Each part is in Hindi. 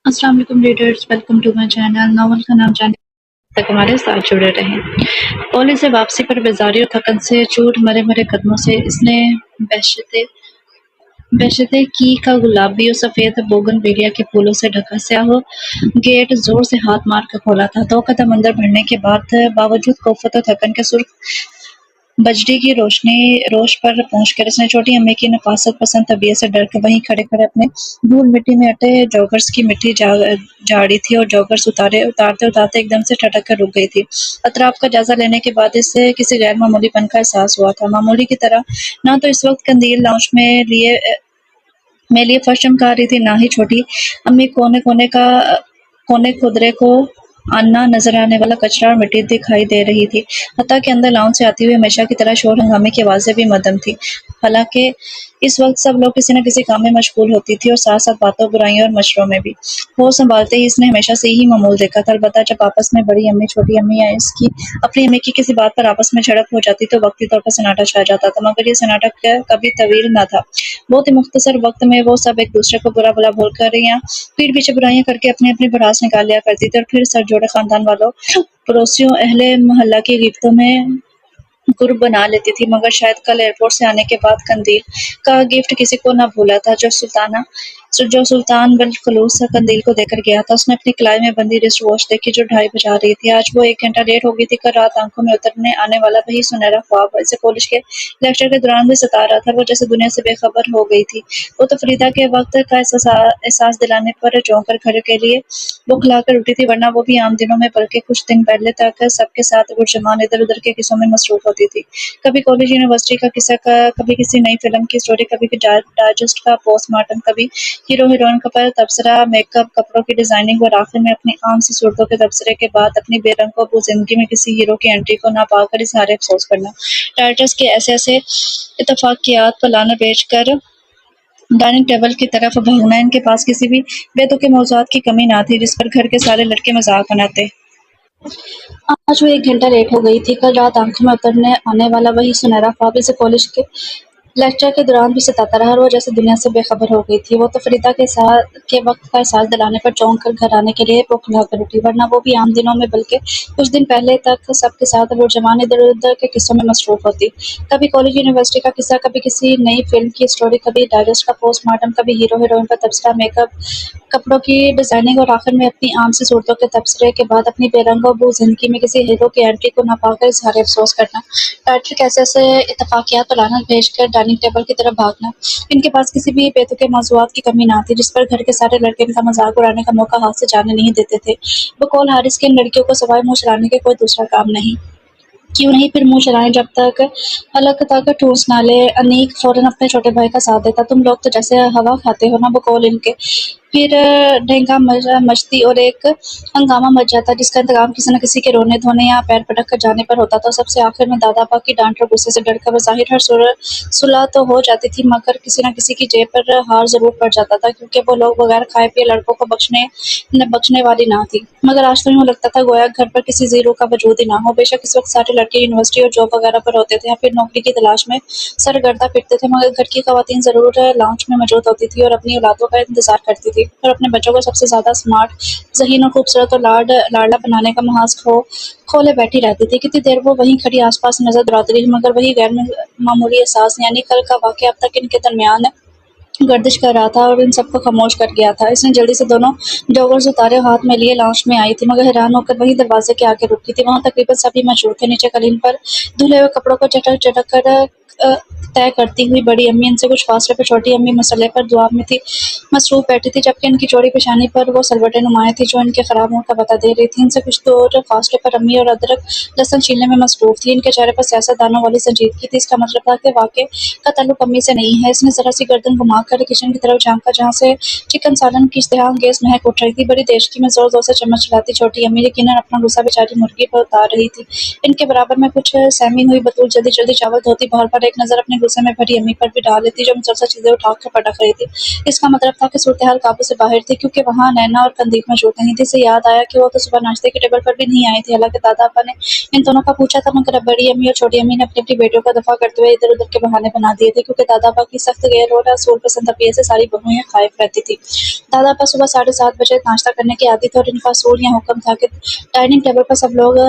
अस्सलाम वालेकुम readers, welcome to my channel. Novel का नाम जानने तक हमारे साथ जुड़े रहें। कॉलेज से वापसी पर बेजारी और थकन से चूर मरे मरे कदमों से इसने बेशते बेशते की का गुलाबी और सफ़ेद बोगनवेलिया के फूलों से ढका स्याह गेट जोर से हाथ मार कर खोला था। 2 कदम अंदर बढ़ने के बाद बावजूद कोफत और थकन के सुर्ख बजरी की रोश पर पहुंचकर उसने छोटी अम्मी की नफासत पसंद तबीयत से डर के वहीं खड़े-खड़े अपने धूल मिट्टी में अटे जॉगर्स की मिट्टी झाड़ी थी और जॉगर्स उतारते-उतारते एकदम से ठटक कर रुक गई थी। अतराफ का जायजा लेने के बाद इससे किसी गैर मामूलीपन का एहसास हुआ था। मामूली की तरह ना तो इस वक्त कंदील लाउंज में लिए फर्श चमका रही थी, ना ही छोटी अम्मी कोने खुदरे को आना नजर आने वाला कचरा और मिट्टी दिखाई दे रही थी। हत्ता कि अंदर लाउंज से आती हुई हमेशा की तरह शोर हंगामे की आवाजें भी मद्दम थी। हालांकि इस वक्त सब लोग किसी न किसी काम में मशगूल होती थी और साथ साथ बातों बुराइयों और मशवरों में भी। होश संभालते ही इसने हमेशा से ही मामूल देखा था। अलबत्ता जब आपस में बड़ी अम्मी छोटी अम्मी या इसकी अपनी अम्मी की किसी बात पर आपस में झड़प हो जाती तो वक्ती तौर पर सन्नाटा छा जाता था, मगर ये सन्नाटा कभी तवील न था। बहुत ही मुख्तसर वक्त में वो सब एक दूसरे को बुरा भला बोलकर या पीठ पीछे बुराइयां करके अपनी अपनी भड़ास निकाल लिया करती थी और फिर सर जोड़े खानदान वालों, पड़ोसियों, अहले मोहल्ला की गिफ्तों में ग्रुप बना लेती थी। मगर शायद कल एयरपोर्ट से आने के बाद कंदील का गिफ्ट किसी को ना भूला था। जो सुल्तान बिलखुलूस कंदील को देकर गया था, उसने अपनी कलाई में बंदी रिस्ट वॉच देखी जो 2:30 बजा रही थी। आज वो 1 घंटा लेट हो गई थी। कल रात आंखों में उतरने आने वाला वही सुनहरा ख्वाब इसे कॉलेज के लेक्चर के दौरान भी सता रहा था। वो जैसे दुनिया से बेखबर हो गई थी। वो तो फरीदा के वक्त का एहसास दिलाने पर चौंक कर घर के लिए बौखलाकर उठी थी, वरना वो भी आम दिनों में बल्कि कुछ दिन पहले तक सबके साथ गुरजमान इधर-उधर के किस्सों में मसरूफ होती थी। कभी कॉलेज यूनिवर्सिटी का किस्सा, कभी किसी नई फिल्म की स्टोरी, कभी डाइजेस्ट का पोस्टमार्टम, कभी हीरो हीरोइन का तबसरा, मेकअप, कपड़ों की डिजाइनिंग और आखिर में अपनी आम सी सूरतों के तबसरे के बाद अपनी बेरंग जिंदगी में किसी हीरो की एंट्री को ना पाकर इजहार अफसोस करना। डायरेक्टर्स के ऐसे ऐसे इत्तफाकियात को लाना बेच कर डाइनिंग टेबल की तरफ भागना, इनके पास किसी भी बेतुके मौज़ूआत की कमी ना थी जिस पर घर के सारे लड़के मजाक बनाते। आज वो 1 घंटा लेट हो गई थी। कल रात आंखों में उतरने आने वाला वही सुनहरा ख्वाब इसे कॉलेज के लेक्चर के दौरान भी सताता रहा और वो जैसे दुनिया से बेखबर हो गई थी। वो तो फरीदा के वक्त का एहसास दिलाने पर चौंक कर घर आने के लिए बौखलाकर उठी, वरना वो भी आम दिनों में बल्कि कुछ दिन पहले तक सबके साथ वो जवान इधर-उधर के किस्सों में मसरूफ होती। कभी कॉलेज यूनिवर्सिटी का किस्सा, कभी किसी नई फिल्म की स्टोरी, कभी डाइजेस्ट का पोस्टमार्टम, कभी हीरो हीरोइन का तबसरा, मेकअप, कपड़ों की डिजाइनिंग और आखिर में अपनी आम सी सूरतों के तबसरे के बाद अपनी बेरंगो जिंदगी में किसी हीरो की एंट्री को ना पाकर इजहार अफसोस करना। डायरेक्टर कैसे ऐसे इत्तफाकियात पर लानत भेजकर डाइनिंग टेबल की तरफ भागना। इनके पास किसी भी बेतुके मौज़ूआत की कमी ना थी जिस पर घर के सारे लड़के इनका मजाक उड़ाने का मौका हाथ से जाने नहीं देते थे। बकौल हारिस के इन लड़कियों को सिवाय मुंह चलाने के कोई दूसरा काम नहीं। क्यों नहीं फिर मुंह चलाएं जब तक हलक तक ठूस ना ले। अनीक फौरन अपने छोटे भाई का साथ देता। तुम लोग तो जैसे हवा खाते हो ना, बकौल इनके। फिर ढेंगा मचती और एक हंगामा मच जाता जिसका इंतजाम किसी न किसी के रोने धोने या पैर पटक कर जाने पर होता था। सबसे आखिर में दादा पाक की डांट और गुस्से से डरकर बज़ाहिर हर सुलह तो हो जाती थी, मगर किसी न किसी की जेब पर हार जरूर पड़ जाता था, क्योंकि वो लोग बगैर खाए पिए लड़कों को बख्शने वाली ना थी। मगर आज तो यूँ लगता था गोया घर पर किसी जीरो का वजूद ही ना हो। बेशक इस वक्त सारे लड़के यूनिवर्सिटी और जॉब वगैरह पर होते थे या फिर नौकरी की तलाश में सरगर्दा फिरते थे, मगर घर की खवातीन जरूर लाउंज में मौजूद होती थी और अपनी औलादों का इंतजार करती थी और अपने बच्चों को सबसे ज्यादा स्मार्ट, ज़हीन और खूबसूरत और लाडला बनाने का महाज खोले बैठी रहती थी। कितनी देर वो वहीं खड़ी आसपास नजर दौड़ाती रही, मगर वही गैर मामूली एहसास यानी कल का वाकया अब तक इनके दरमियान गर्दिश कर रहा था और इन सबको खामोश कर गया था। इसने जल्दी से दोनों जॉगर्स उतारे, हाथ में लिए लाउंज में आई थी, मगर हैरान होकर वही दरवाजे के आगे रुकी थी। वहां तकरीबन सभी मौजूद थे। नीचे कालीन पर धुले हुए कपड़ों को चटक चटक कर तय करती हुई बड़ी अम्मी इनसे कुछ फासले पर छोटी अम्मी मसले पर दुआ में थी मसरूफ बैठी थी, जबकि इनकी चौड़ी पेशानी पर वो सलवटें नुमाया थी जो इनके खराब होने का बता दे रही थी। इनसे कुछ दूर फासले पर अम्मी और अदरक लहसुन छीलने में मसरूफ थी। इनके चेहरे पर सियासतदानों वाली संजीदगी थी। इसका मतलब था कि वाकई का ताल्लुक अम्मी से नहीं है। इसने जरा सी गर्दन घुमाकर किचन की तरफ झांका, जहाँ से चिकन सालन की इश्तेहा अंगेज महक उठ रही थी। बड़ी देशकी में जोर जोर से चम्मच चलाती छोटी अम्मी यकीनन अपना गुस्सा बेचारी मुर्गी पर उतार रही थी। इनके बराबर में कुछ सहमी हुई बतूल जल्दी जल्दी चावल धोती, बाहर पर एक नजर अपने गुस्से में भरी अम्मी पर भी डाल लेती जो मुसलसल चीजें उठा कर पटक रही थी। इसका मतलब था कि सूरत हाल काबू से बाहर थी, क्योंकि वहाँ नैना और कंदील मौजूद नहीं थी। इसे याद आया कि वो तो सुबह नाश्ते की टेबल पर भी नहीं आई थी। हालांकि दादा आपा ने इन दोनों का पूछा था, मगर बड़ी अम्मी और छोटी अम्मी ने अपनी अपनी बेटियों का दफा करते हुए इधर उधर के बहाने बना दिए थे, क्योंकि दादा आपा की सख्त गैर और असूल पसंद तबीयत से सारी बहुएं खाइफ रहती थी। दादा पर सुबह 7:30 बजे नाश्ता करने की आदत थी और इनका असूल या हुक्म था कि डाइनिंग टेबल पर सब लोग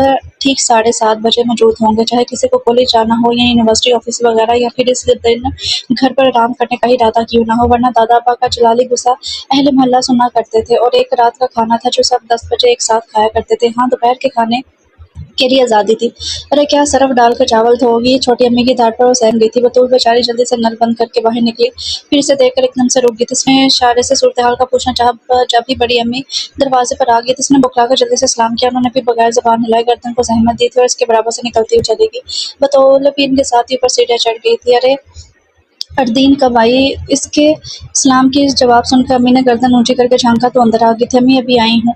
ठीक 7:30 बजे मौजूद होंगे, चाहे किसी को कॉलेज जाना हो या यूनिवर्सिटी ऑफिस वगैरह, या फिर इस दिन घर पर आराम करने का इरादा क्यों ना हो, वरना दादा अब्बा का जलाली गुस्सा अहले मोहल्ला सुना करते थे। और एक रात का खाना था जो सब 10 बजे एक साथ खाया करते थे। हाँ, दोपहर के खाने के लिए आज़ादी थी। अरे क्या सरफ डालकर चावल धोगी, छोटी अम्मी की डांट पर वो सहम गई थी। बतूल बेचारी जल्दी से नल बंद करके बाहर निकली, फिर इसे देखकर एकदम से रुक गई थी। उसने इशारे से सूरत हाल का पूछना चाहा। जब ही बड़ी अम्मी दरवाजे पर आ गई तो उसने बुखलाकर जल्दी से सलाम किया। उन्होंने भी बगैर ज़बान हिलाए गर्दन को जहमत दी थी और इसके बराबर से निकलती हुई चली गई। बतौल भी इनके साथ ही ऊपर सीढ़ियाँ चढ़ गई थी। अरे अर्दीन कब आई? इसके सलाम की जवाब सुनकर अम्मी ने गर्दन ऊंची करके झांका तो अंदर आ गई थी। अम्मी अभी आई हूँ।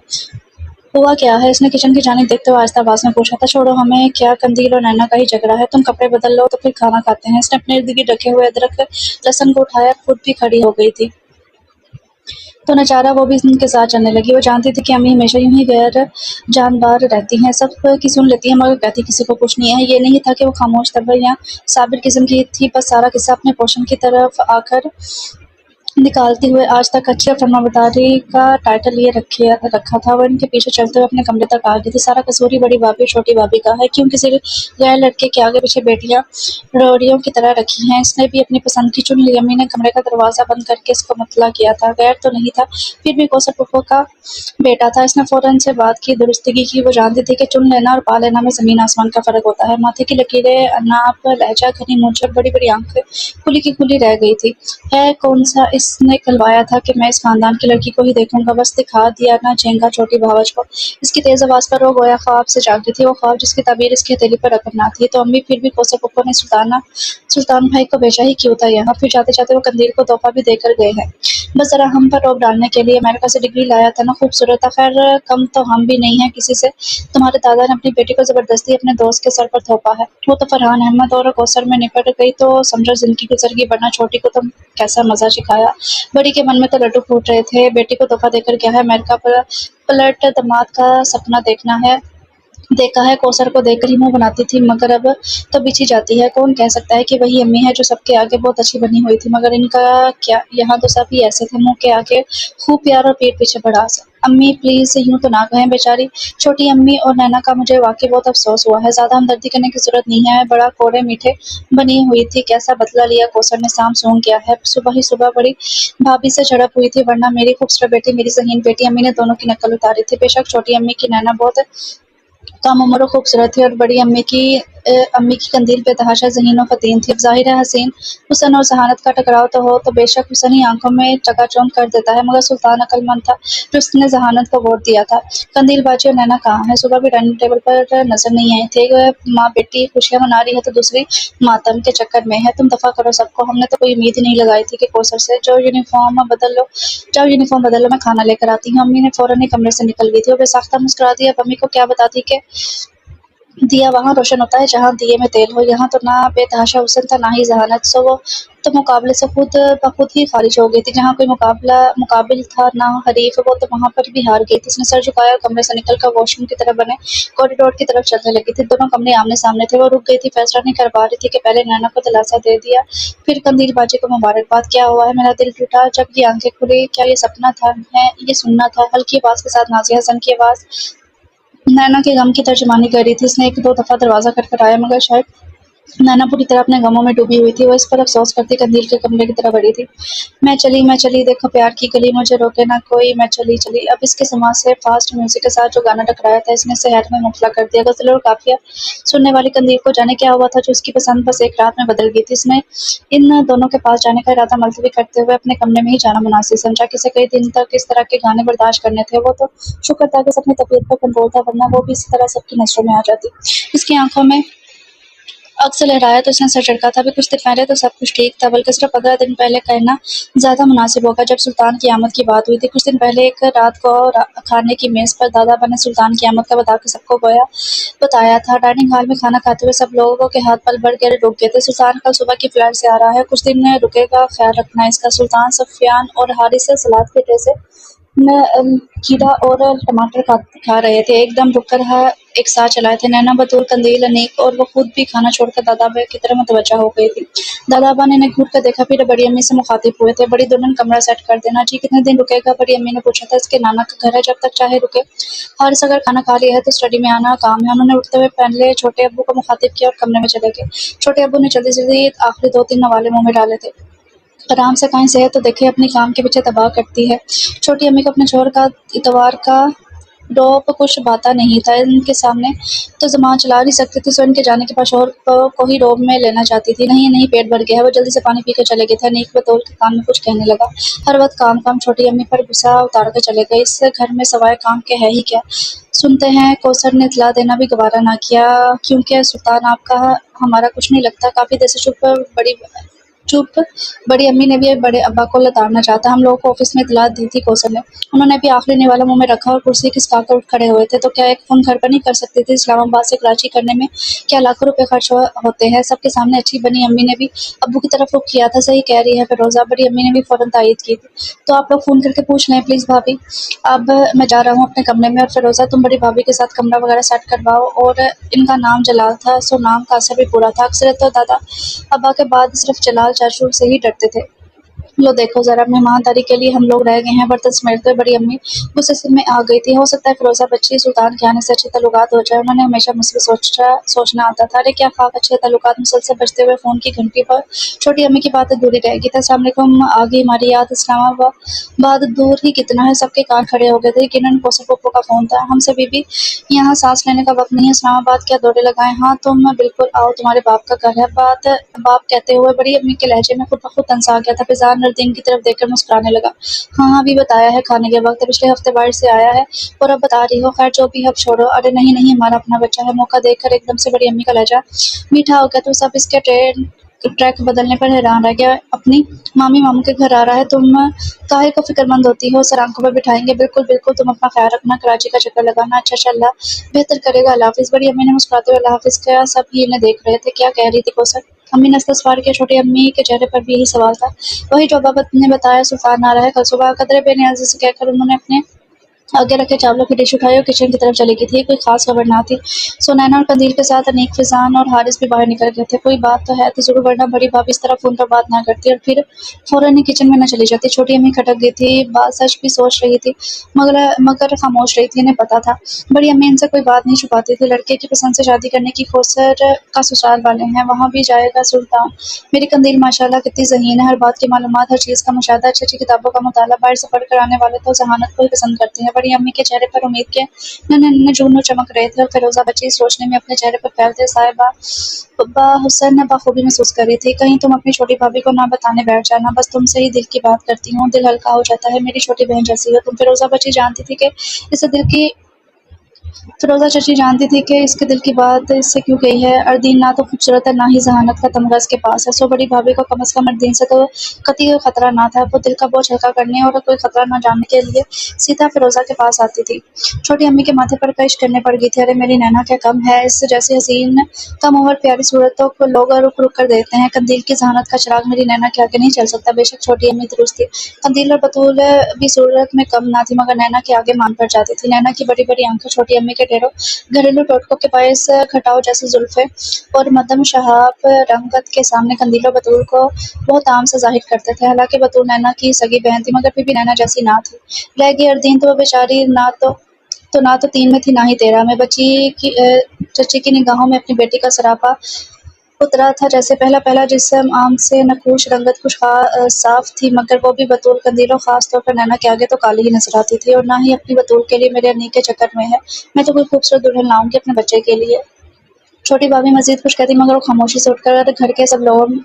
हुआ क्या है? इसने किचन की जानिब देखते हुए आहिस्ता आवाज में पूछा था। छोड़ो हमें, क्या कंदील और नैना का ही झगड़ा है, तुम कपड़े बदल लो तो फिर खाना खाते हैं। इसने अपने इर्द गिर्द रखे हुए अदरक लहसुन को उठाया, खुद भी खड़ी हो गई थी तो नचारा वो भी इनके साथ चलने लगी। वो जानती थी कि अम्मी हमेशा यूं ही गैर जानबार रहती हैं, सब की सुन लेती हैं मगर कहती किसी को कुछ नहीं है। ये नहीं था कि वो खामोश तबर या साबिर किस्म की थी, बस सारा किस्सा अपने पोषण की तरफ आकर निकालते हुए आज तक अच्छी फर्माबरदारी का टाइटल लिए रखा था। वो इनके पीछे चलते हुए अपने कमरे तक आ गई थी। सारा कसूर ही बड़ी भाभी और छोटी भाभी का है। क्यों किसी गैर लड़के के आगे पीछे बेटियां रोड़ियों की तरह रखी हैं? इसने भी अपनी पसंद की चुन ली। अम्मी ने कमरे का दरवाजा बंद करके इसको मतला किया था। गैर तो नहीं था, फिर भी कौसर फूफो का बेटा था। इसने फौरन से बात की, दुरुस्तगी की। वो जानती थी कि चुन लेना और पा लेना में जमीन आसमान का फर्क होता है। माथे की लकीरें, नाप, लहजा, घनी मूंछ और बड़ी बड़ी आंखें खुली की खुली रह गई थी। है कौन सा इसने कहलवाया था कि मैं इस खानदान की लड़की को ही देखूंगा, बस दिखा दिया ना चेंगा छोटी भावज को। इसकी तेज आवाज पर वो गोया ख्वाब से जागती थी, वो ख्वाब जिसकी ताबीर इसकी हथेली पर रकम ना थी। तो अम्मी फिर भी कोसर फूफो ने सुल्तान भाई को भेजा ही क्यों था यहाँ? फिर जाते जाते वो कंदील को तोहफा भी देकर गए हैं, बस जरा हम पर रोब डालने के लिए। अमेरिका से डिग्री लाया था ना, खूबसूरत था। खैर कम तो हम भी नहीं है किसी से। तुम्हारे दादा ने अपनी बेटी को जबरदस्ती अपने दोस्त के सर पर थोपा है। वो तो फरहान अहमद और कौसर में निपट गई तो समझो जिंदगी गुजर गई, वरना छोटी को तुम कैसा मजा सिखाया। बड़ी के मन में तो लड्डू फूट रहे थे। बेटी को तोहफा देकर क्या है? अमेरिका पर पलट दामाद का सपना देखा है। कौसर को देखकर ही मुंह बनाती थी, मगर अब तो बिछी जाती है। कौन कह सकता है कि वही अम्मी है जो सबके आगे बहुत अच्छी बनी हुई थी, मगर इनका क्या, यहाँ तो सब ही ऐसे थे, मुंह के आगे खूब प्यार और पीठ पीछे भड़ास। अम्मी प्लीज यूं तो ना कहें, बेचारी छोटी अम्मी और नैना का मुझे वाकई बहुत अफसोस हुआ है। ज्यादा हमदर्दी करने की जरूरत नहीं है, बड़ा कोड़े मीठे बनी हुई थी। कैसा बदला लिया कौसर ने, साम सूंघ किया है। सुबह ही सुबह बड़ी भाभी से झड़प हुई थी, वरना मेरी खूबसूरत बेटी, मेरी ज़हीन बेटी। अम्मी ने दोनों की नकल उतारी थी। बेशक छोटी अम्मी की नैना बहुत कम उम्र और खूबसूरत थी और बड़ी अम्मी की कंदील बेतहाशा ज़हीन और फ़तीन थी। अब ज़ाहिर है हसीन हुस्न और ज़हानत का टकराव तो हो तो बेशक हुस्न ही आंखों में चकाचौंध कर देता है, मगर सुल्तान अक्लमंद था जो उसने ज़हानत को वोट दिया था। कंदील बाजी और नैना कहाँ है? सुबह भी डाइनिंग टेबल पर नजर नहीं आई थी। एक माँ बेटी खुशियाँ मना रही है तो दूसरी मातम के चक्कर में है। तुम दफा करो सबको, हमने तो कोई उम्मीद ही नहीं लगाई थी कि कौसर से। जाओ यूनिफॉर्म बदल लो, मैं खाना लेकर आती हूँ। अम्मी ने फौरन ही कमरे से निकल गई थी। वो बेसाख्ता मुस्कुरा दी। अब अम्मी को क्या बताती कि दिया वहाँ रोशन होता है जहाँ दिए में तेल हो। यहाँ तो ना बेतहाशा हुस्न था, ना ही ज़हानत। सो वो तो मुकाबले से खुद ब खुद ही खारिज हो गई थी। जहाँ कोई मुकाबिल था ना हरीफ, वो तो वहाँ पर भी हार गई थी। उसने सर झुकाया और कमरे से निकलकर वॉशरूम की तरफ बने कॉरिडोर की तरफ चलने लगी थी। दोनों कमरे आमने सामने थे। वो रुक गई थी, फैसला नहीं कर पा रही थी कि पहले नैना को दिलासा दे दिया, फिर कंदील बाजी को मुबारकबाद। क्या हुआ है? मेरा दिल टूटा जब ये आंखें खुली। क्या ये सपना था? है ये सुनना था? हल्की आवाज के साथ नाज़िया हसन की आवाज नैना के गम की तर्जुमानी कर रही थी। इसने एक दो दफा दरवाजा खटखटाया, मगर शायद नैना पूरी तरह अपने गमों में डूबी हुई थी। वो इस पर अफसोस करती कंदील के कमरे की तरफ बढ़ी थी। मैं चली, देखो प्यार की गली, मुझे रोके ना कोई, मैं चली। अब इसके समाज से फास्ट म्यूजिक के साथ जो गाना टकराया था, इसने इसे हैरत में मुबतला कर दिया। गजल और काफिया सुनने वाली कंदील को जाने क्या हुआ था जो उसकी पसंद बस एक रात में बदल गई थी। इसने इन दोनों के पास जाने का इरादा मुलतवी करते हुए अपने कमरे में ही जाना मुनासिब समझा। किसे कई दिन तक इस तरह के गाने बर्दाश्त करने थे। वो तो शुक्र था कि अपनी तबीयत पर कंट्रोल था, वरना वो भी इसी तरह सबकी नजरों में आ जाती। इसकी आंखों में अक्स लहराया तो इसने सर झटका था। अभी कुछ दिन पहले तो सब कुछ ठीक था, बल्कि सिर्फ 15 दिन पहले कहना ज्यादा मुनासिब होगा, जब सुल्तान की आमद की बात हुई थी। कुछ दिन पहले एक रात को खाने की मेज पर दादा ने सुल्तान की आमद का बताकर सबको बताया था। डाइनिंग हॉल में खाना खाते हुए सब लोगों के हाथ पल बढ़ गए, रुक गए थे। सुल्तान कल सुबह की फ्लाइट से आ रहा है, कुछ दिन रुकेगा, ख्याल रखना इसका। सुल्तान, सफियान और हारिस से सलाद के ट्रे से खीरा और टमाटर खा रहे थे। एकदम रुक कर एक साथ चलाए थे। नैना, बतूल, कंदील, अनीक और वो खुद भी खाना छोड़कर दादा अब्बा की तरफ मुतवज्जा हो गई थी। दादा अब्बा ने घूर कर देखा, फिर बड़ी अम्मी से मुखातिब हुए थे। बड़ी दुल्हन, कमरा सेट कर देना। जी, कितने दिन रुकेगा? बड़ी अम्मी ने पूछा था। इसके नाना का घर है, जब तक चाहे रुके। हारिस, अगर खाना खा लिया है तो स्टडी में आना काम है। उन्होंने उठते हुए पहले छोटे अब्बू को मुखातिब किया और कमरे में चले गए। छोटे अब्बू ने जल्दी जल्दी आखिरी 2-3 नवाले मुंह में डाले थे। आराम से खाएं, सेहत तो देखे अपनी काम के पीछे तबाह करती है। छोटी अम्मी को अपने शोहर का इतवार का डोप कुछ बाता नहीं था। इनके सामने तो ज़बान चला नहीं सकती थी, सो इनके जाने के बाद शोहर को ही रोब में लेना चाहती थी। नहीं नहीं, पेट भर गया है। वो जल्दी से पानी पी कर चले गए थे। अनीक बतौल के कान में कुछ कहने लगा। हर वक्त काम काम। छोटी अम्मी पर गुस्सा उतार कर चले गए। इस घर में सवाए काम के है ही क्या? सुनते हैं कौसर ने इतला देना भी गवारा ना किया, क्योंकि सुल्तान आपका हमारा कुछ नहीं लगता। काफ़ी देर से चुप बड़ी अम्मी ने भी बड़े अब्बा को लताड़ना चाहता। हम लोगों को ऑफिस में इतला दी थी कौसर ने। उन्होंने भी आखिरी निवाला मुंह में रखा और कुर्सी खिसकाकर उठ खड़े हुए थे। तो क्या एक फोन घर पर नहीं कर सकती थी? इस्लामाबाद से कराची करने में क्या लाखों रुपए खर्च होते हैं? सबके सामने अच्छी बनी अम्मी ने भी अब्बू की तरफ रुख किया था। सही कह रही है फिरोजा। बड़ी अम्मी ने भी फौरन तायीद की थी। तो आप लोग फोन करके पूछ लें प्लीज भाभी। अब मैं जा रहा हूँ अपने कमरे में, और फिरोजा तुम बड़ी भाभी के साथ कमरा वगैरह सेट करवाओ। और इनका नाम जलाल था, सो नाम का असर भी पूरा था। अक्सर तो दादा अब्बा के बाद सिर्फ जलाल चाचू से ही डरते थे। लो देखो जरा, मेहमानदारी के लिए हम लोग रह गए हैं। बर्तन समेटते बड़ी अम्मी गुस्से से में आ गई थी। हो सकता है फिरोजा बच्ची सुल्तान के आने से अच्छे ताल्लुकात हो जाए। उन्होंने हमेशा मुझसे सोचना आता था। अरे क्या खाक, अच्छे ताल्लुकात मुसलसल बजते हुए फोन की घंटी पर छोटी अम्मी की बात अधूरी रह गई थी। अस्सलाम वालेकुम, आ गई हमारी याद। इस्लामाबाद दूर ही कितना है। सबके कान खड़े हो गए थे। यकीनन कौसर पप्पो का फोन था। हमसे बीबी, यहाँ सांस लेने का वक्त नहीं है। इस्लामाबाद क्या दौड़े लगाए? हाँ तुम बिल्कुल आओ, तुम्हारे बाप का घर है। बाप कहते हुए बड़ी अम्मी के लहजे में खुद ब खुद तंसा गया था। फिजान नरदीन की तरफ देखकर मुस्कुराने लगा। हाँ अभी बताया है खाने के वक्त, पिछले हफ्ते बाहर से आया है और अब बता रही हो। खैर जो भी, अब छोड़ो। अरे नहीं नहीं, हमारा अपना बच्चा है। मौका देखकर एकदम से बड़ी अम्मी का लहजा मीठा हो गया। तो सब इसके ट्रैक बदलने पर हैरान रह गया। अपनी मामी मामू के घर आ रहा है, तुम काहे को फिक्रमंद होती हो? सर आंखों पर बिठाएंगे। बिल्कुल बिल्कुल, तुम अपना ख्याल रखना, कराची का चक्कर लगाना। अच्छा अच्छा, अल्लाह बेहतर करेगा। अल्लाह हाफिज। बड़ी अम्मी ने मुस्कुराते हुए अल्लाह हाफिज किया। सब ही इन्हें देख रहे थे। क्या कह रही थी कौसर? अम्मी ने सवार किया। छोटी अम्मी के चेहरे पर भी यही सवाल था। वही जो अब्बा ने बताया, सुल्तान आ रहा है कल सुबह। कदरे बेनियाजी से कहकर उन्होंने अपने आगे रखे चावलों की डिश उठाई और किचन की तरफ चली गई थी। कोई खास खबर ना थी। सुनैना और कंदील के साथ अनीक, फिजान और हारिस भी बाहर निकल गए थे। कोई बात तो है तो जरूर, वरना बड़ी भाभी इस तरह फोन पर बात ना करती और फिर फौरन ही किचन में न चली जाती। छोटी अम्मी खटक गई थी। बात सच भी सोच रही थी, मगर मगर खामोश रही थी। इन्हें पता था बड़ी अम्मी इनसे कोई बात नहीं छुपाती थी। लड़के की पसंद से शादी करने की कोसर का ससुराल वाले हैं, वहाँ भी जाएगा सुल्तान। मेरी कंदील माशाल्लाह कितनी ज़हीन है। हर बात की मालूमात, हर चीज़ का मुशाहदा, अच्छी अच्छी किताबों का मुताला। बाहर से पढ़ कर आने वाले तो जहानत को ही पसंद करते हैं। बड़ी अम्मी के चेहरे पर उम्मीद के नन्हे जुगनू चमक रहे थे और फिरोजा बच्ची सोचने में अपने चेहरे पर फैलते साहिबा हुसैन ने बखूबी महसूस कर रही थी। कहीं तुम अपनी छोटी भाभी को ना बताने बैठ जाना। बस तुमसे ही दिल की बात करती हूँ, दिल हल्का हो जाता है। मेरी छोटी बहन जैसी हो तुम। फिरोजा बच्ची जानती थी कि इसे दिल की फिरोजा चची जानती थी कि इसके दिल की बात इससे क्यों गई है। अर्दीन ना तो खूबसूरत है, ना ही जहानत का तमगा इसके पास है। सो बड़ी भाभी को कम से कम अर्दीन से तो कतई कोई खतरा ना था। वो दिल का बोझ हल्का करने और कोई खतरा ना जानने के लिए सीधा फिरोजा के पास आती थी। छोटी अम्मी के माथे पर कशिश करने पड़ गई थी। अरे मेरी नैना क्या कम है, इस जैसी हसीन कम उम्र प्यारी सूरतों को लोग रुक रुक कर देखते हैं। कंदील की जहानत का चिराग मेरी नैना के आगे नहीं चल सकता। बेशक छोटी अम्मी दुरुस्त थी, कंदील और बतूल भी सूरत में कम ना थी, मगर नैना के आगे मान पड़ जाती थी। नैना की बड़ी बड़ी आंखें, छोटी अम्मी के ढेरों घरेलू टोटकों के बायस खटाव जैसी जुल्फे और मध्यम शहाब रंगत के सामने कंदीलो बतूल को बहुत आम से जाहिर करते थे। हालांकि बतूल नैना की सगी बहन थी, मगर फिर भी नैना जैसी ना थी। रह गई अर्दीन, तो वो बेचारी ना तो 3 में थी, ना ही 13 में। चची की निगाहों में अपनी बेटी का सरापा उतरा था। जैसे पहला पहला जिस्म आम से नकूश रंगत कुछ साफ थी, मगर वो भी बतूल कंदीलो खास तौर पर नैना के आगे तो काली ही नजर आती थी। और ना ही अपनी बतूल के लिए मेरे अनी के चक्कर में है। मैं तो कोई खूबसूरत दुल्हन लाऊंगी अपने बच्चे के लिए। छोटी भाभी मजीद कुछ कहती, मगर वो खामोशी से उठकर घर के सब लोग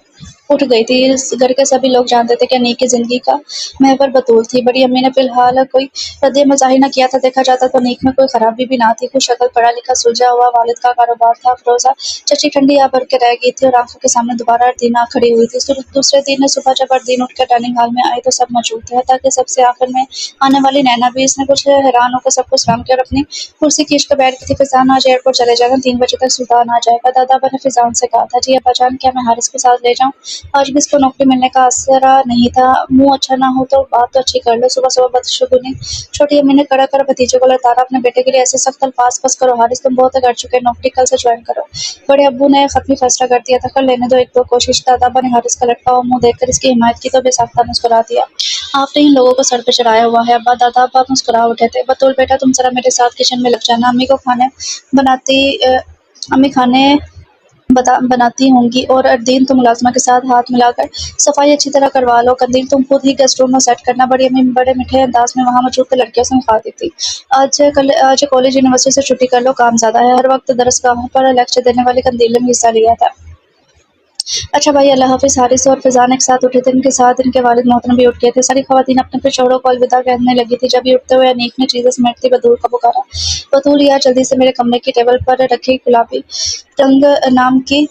उठ गई थी। इस घर के सभी लोग जानते थे कि अनीक की जिंदगी का महवर बतूल थी। बड़ी अम्मी ने फिलहाल कोई रद्द मज़ाही न किया था। देखा जाता तो अनीक में कोई खराबी भी ना थी। कुछ शक्ल, पढ़ा लिखा, सुलझा हुआ, वालिद का कारोबार था। फिरोजा चची ठंडी आ भर के रह गई थी और आंखों के सामने दोबारा अर्दीन आ खड़ी हुई थी। दूसरे दिन सुबह जब अर्दीन उठकर डाइनिंग हॉल में आई तो सब मौजूद थे, ताकि सबसे आखिर में आने वाली नैना भी। इसने कुछ हैरान होकर सबको सलाम किया और अपनी कुर्सी खींच कर बैठ गई थी। फिजान आज एयरपोर्ट चले जाएगा, 3 बजे तक सुल्तान आ जाएगा। दादा अब्बा ने फिजान से कहा था। जी अब्बा जान, क्या मैं हारिस के साथ ले जाऊँ? आज भी इसको नौकरी मिलने का आसरा नहीं था। मुंह अच्छा ना हो तो बात तो अच्छी कर लो। सुबह सुबह बदशगुनी। छोटी अम्मी ने कड़ा कर भतीजे को लताड़ा। अपने बेटे के लिए ऐसे सख्त अल्फाज बस करो हारिस, तुम बहुत कर चुके, नौकरी कल से ज्वाइन करो। बड़े अब्बू ने खत्मी फैसला कर दिया था, कर लेने दो एक दो कोशिश। दादाबा ने हारिस का लटका हुआ मुंह देखकर इसकी हिमायत की तो बेसाख्ता मुस्कुरा दिया। आपने इन लोगों को सर पे चढ़ाया हुआ है। अब्बा दादा अब्बा मुस्कुरा उठे थे। बतूल बेटा तुम जरा मेरे साथ किचन में लग जाना, अम्मी को खाने बनाती अम्मी खाने बनाती होंगी और अर्दीन तुम मुलाजमा के साथ हाथ मिलाकर सफाई अच्छी तरह करवा लो। कंदील तुम खुद ही गेस्ट रूम में सेट करना। बड़ी अम्मी बड़े मीठे अंदाज में वहाँ मौजूद लड़कियों से मुखातिब थी। आज कॉलेज यूनिवर्सिटी से छुट्टी कर लो, काम ज्यादा है। हर वक्त दरसगाहों पर लेक्चर देने वाली कंदील ने भी हिस्सा लिया था। अच्छा भाई, अल्लाह हाफिज। हारिस और फिजान एक साथ उठे थे। इनके साथ इनके वालिद मोहतरम भी उठ गए थे। सारी खवातीन अपने अपने शौहरों को अलविदा कहने लगी थी। जब ये उठते हुए अनीक ने चीजें समेटती बतूल को पुकारा। बतूल यार जल्दी से मेरे कमरे की टेबल पर रखी रंग नाम की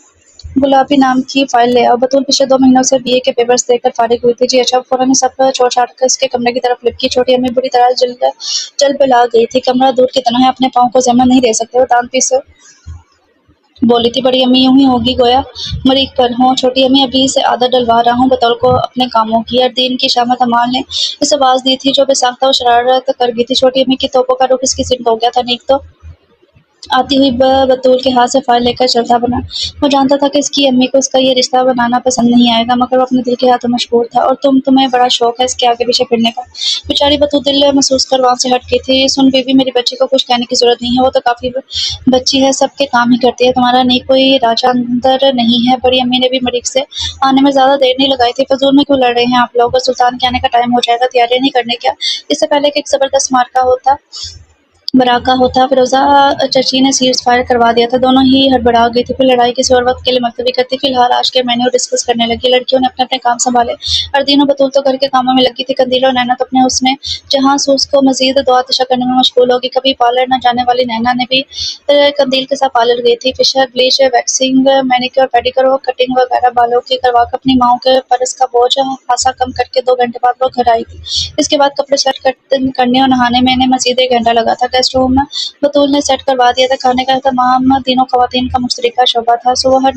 गुलाबी नाम की फाइल ले आओ। बतूल पिछले 2 महीनों से बीए के पेपर्स देकर फारिग हुई थी। जी अच्छा। फौरन ही सब छोड़ छाड़ कर इसके कमरे की तरफ लिपकी। छोटी अम्मी बुरी तरह जल बिला गई थी। कमरा दूर की तरह है, अपने पाँव को जमा नहीं दे सकते। वो दान पीस बोली थी। बड़ी अम्मी यूं ही होगी गोया मरीक पर हों। छोटी अम्मी अभी से आदत डलवा रहा हूँ बतौल को अपने कामों की। हर दिन की शामत अमाल ने इसे आवाज दी थी जो बेसाख्ता और शरारत कर गई थी। छोटी अम्मी की तोपों का रुख इसकी सिमट हो गया था। नीक तो आती हुई बतूल के हाथ से फाइल लेकर चलता बना। वो जानता था कि इसकी अम्मी को इसका ये रिश्ता बनाना पसंद नहीं आएगा, मगर वो अपने दिल के हाथों मशगूल था। और तुम्हें बड़ा शौक है इसके आगे पीछे फिरने का। बेचारी बतूल दिल महसूस कर वहां से हट गई थी। सुन बीबी, मेरी बच्ची को कुछ कहने की जरूरत नहीं है, वो तो काफी बच्ची है, सबके काम ही करती है। तुम्हारा नहीं कोई राजा अंदर नहीं है। बड़ी अम्मी ने भी मरीक से आने में ज्यादा देर नहीं लगाई थी। फजूल में क्यों लड़ रहे हैं आप लोग? सुल्तान के आने का टाइम हो जाएगा, तैयारी नहीं करने क्या? इससे पहले कि एक जबरदस्त मार्का होता बराका होता, फिरोजा चची ने सीज फायर करवा दिया था। दोनों ही हड़बड़ा गई थी। फिर लड़ाई किसी और वक्त के लिए मुलतवी करती। फिलहाल आज के मेन्यू डिस्कस करने लगी। लड़कियों ने अपने अपने काम संभाले। अर्दीन और बतूल तो घर के कामों में लगी थी। कंदील और नैना तो अपने उसने जहाँ सूस को मजीद दुआ दिशा करने में मशगूल होगी। कभी पार्लर न जाने वाली नैना ने भी कंदील के साथ पार्लर गई थी। Facial, bleach, waxing, manicure, pedicure, cutting वगैरह बालों की करवा कर अपनी माओ के पर इसका बोझ खासा कम करके 2 घंटे बाद वो घर आई थी। इसके बाद कपड़े सेट करने और नहाने में इन्हें मजीद 1 घंटा लगा था। गेस्ट रूम बतूल ने सेट करवा दिया था। खाने का तमाम तीनों खवातीन का मुश्तरका शोबा था, सो वह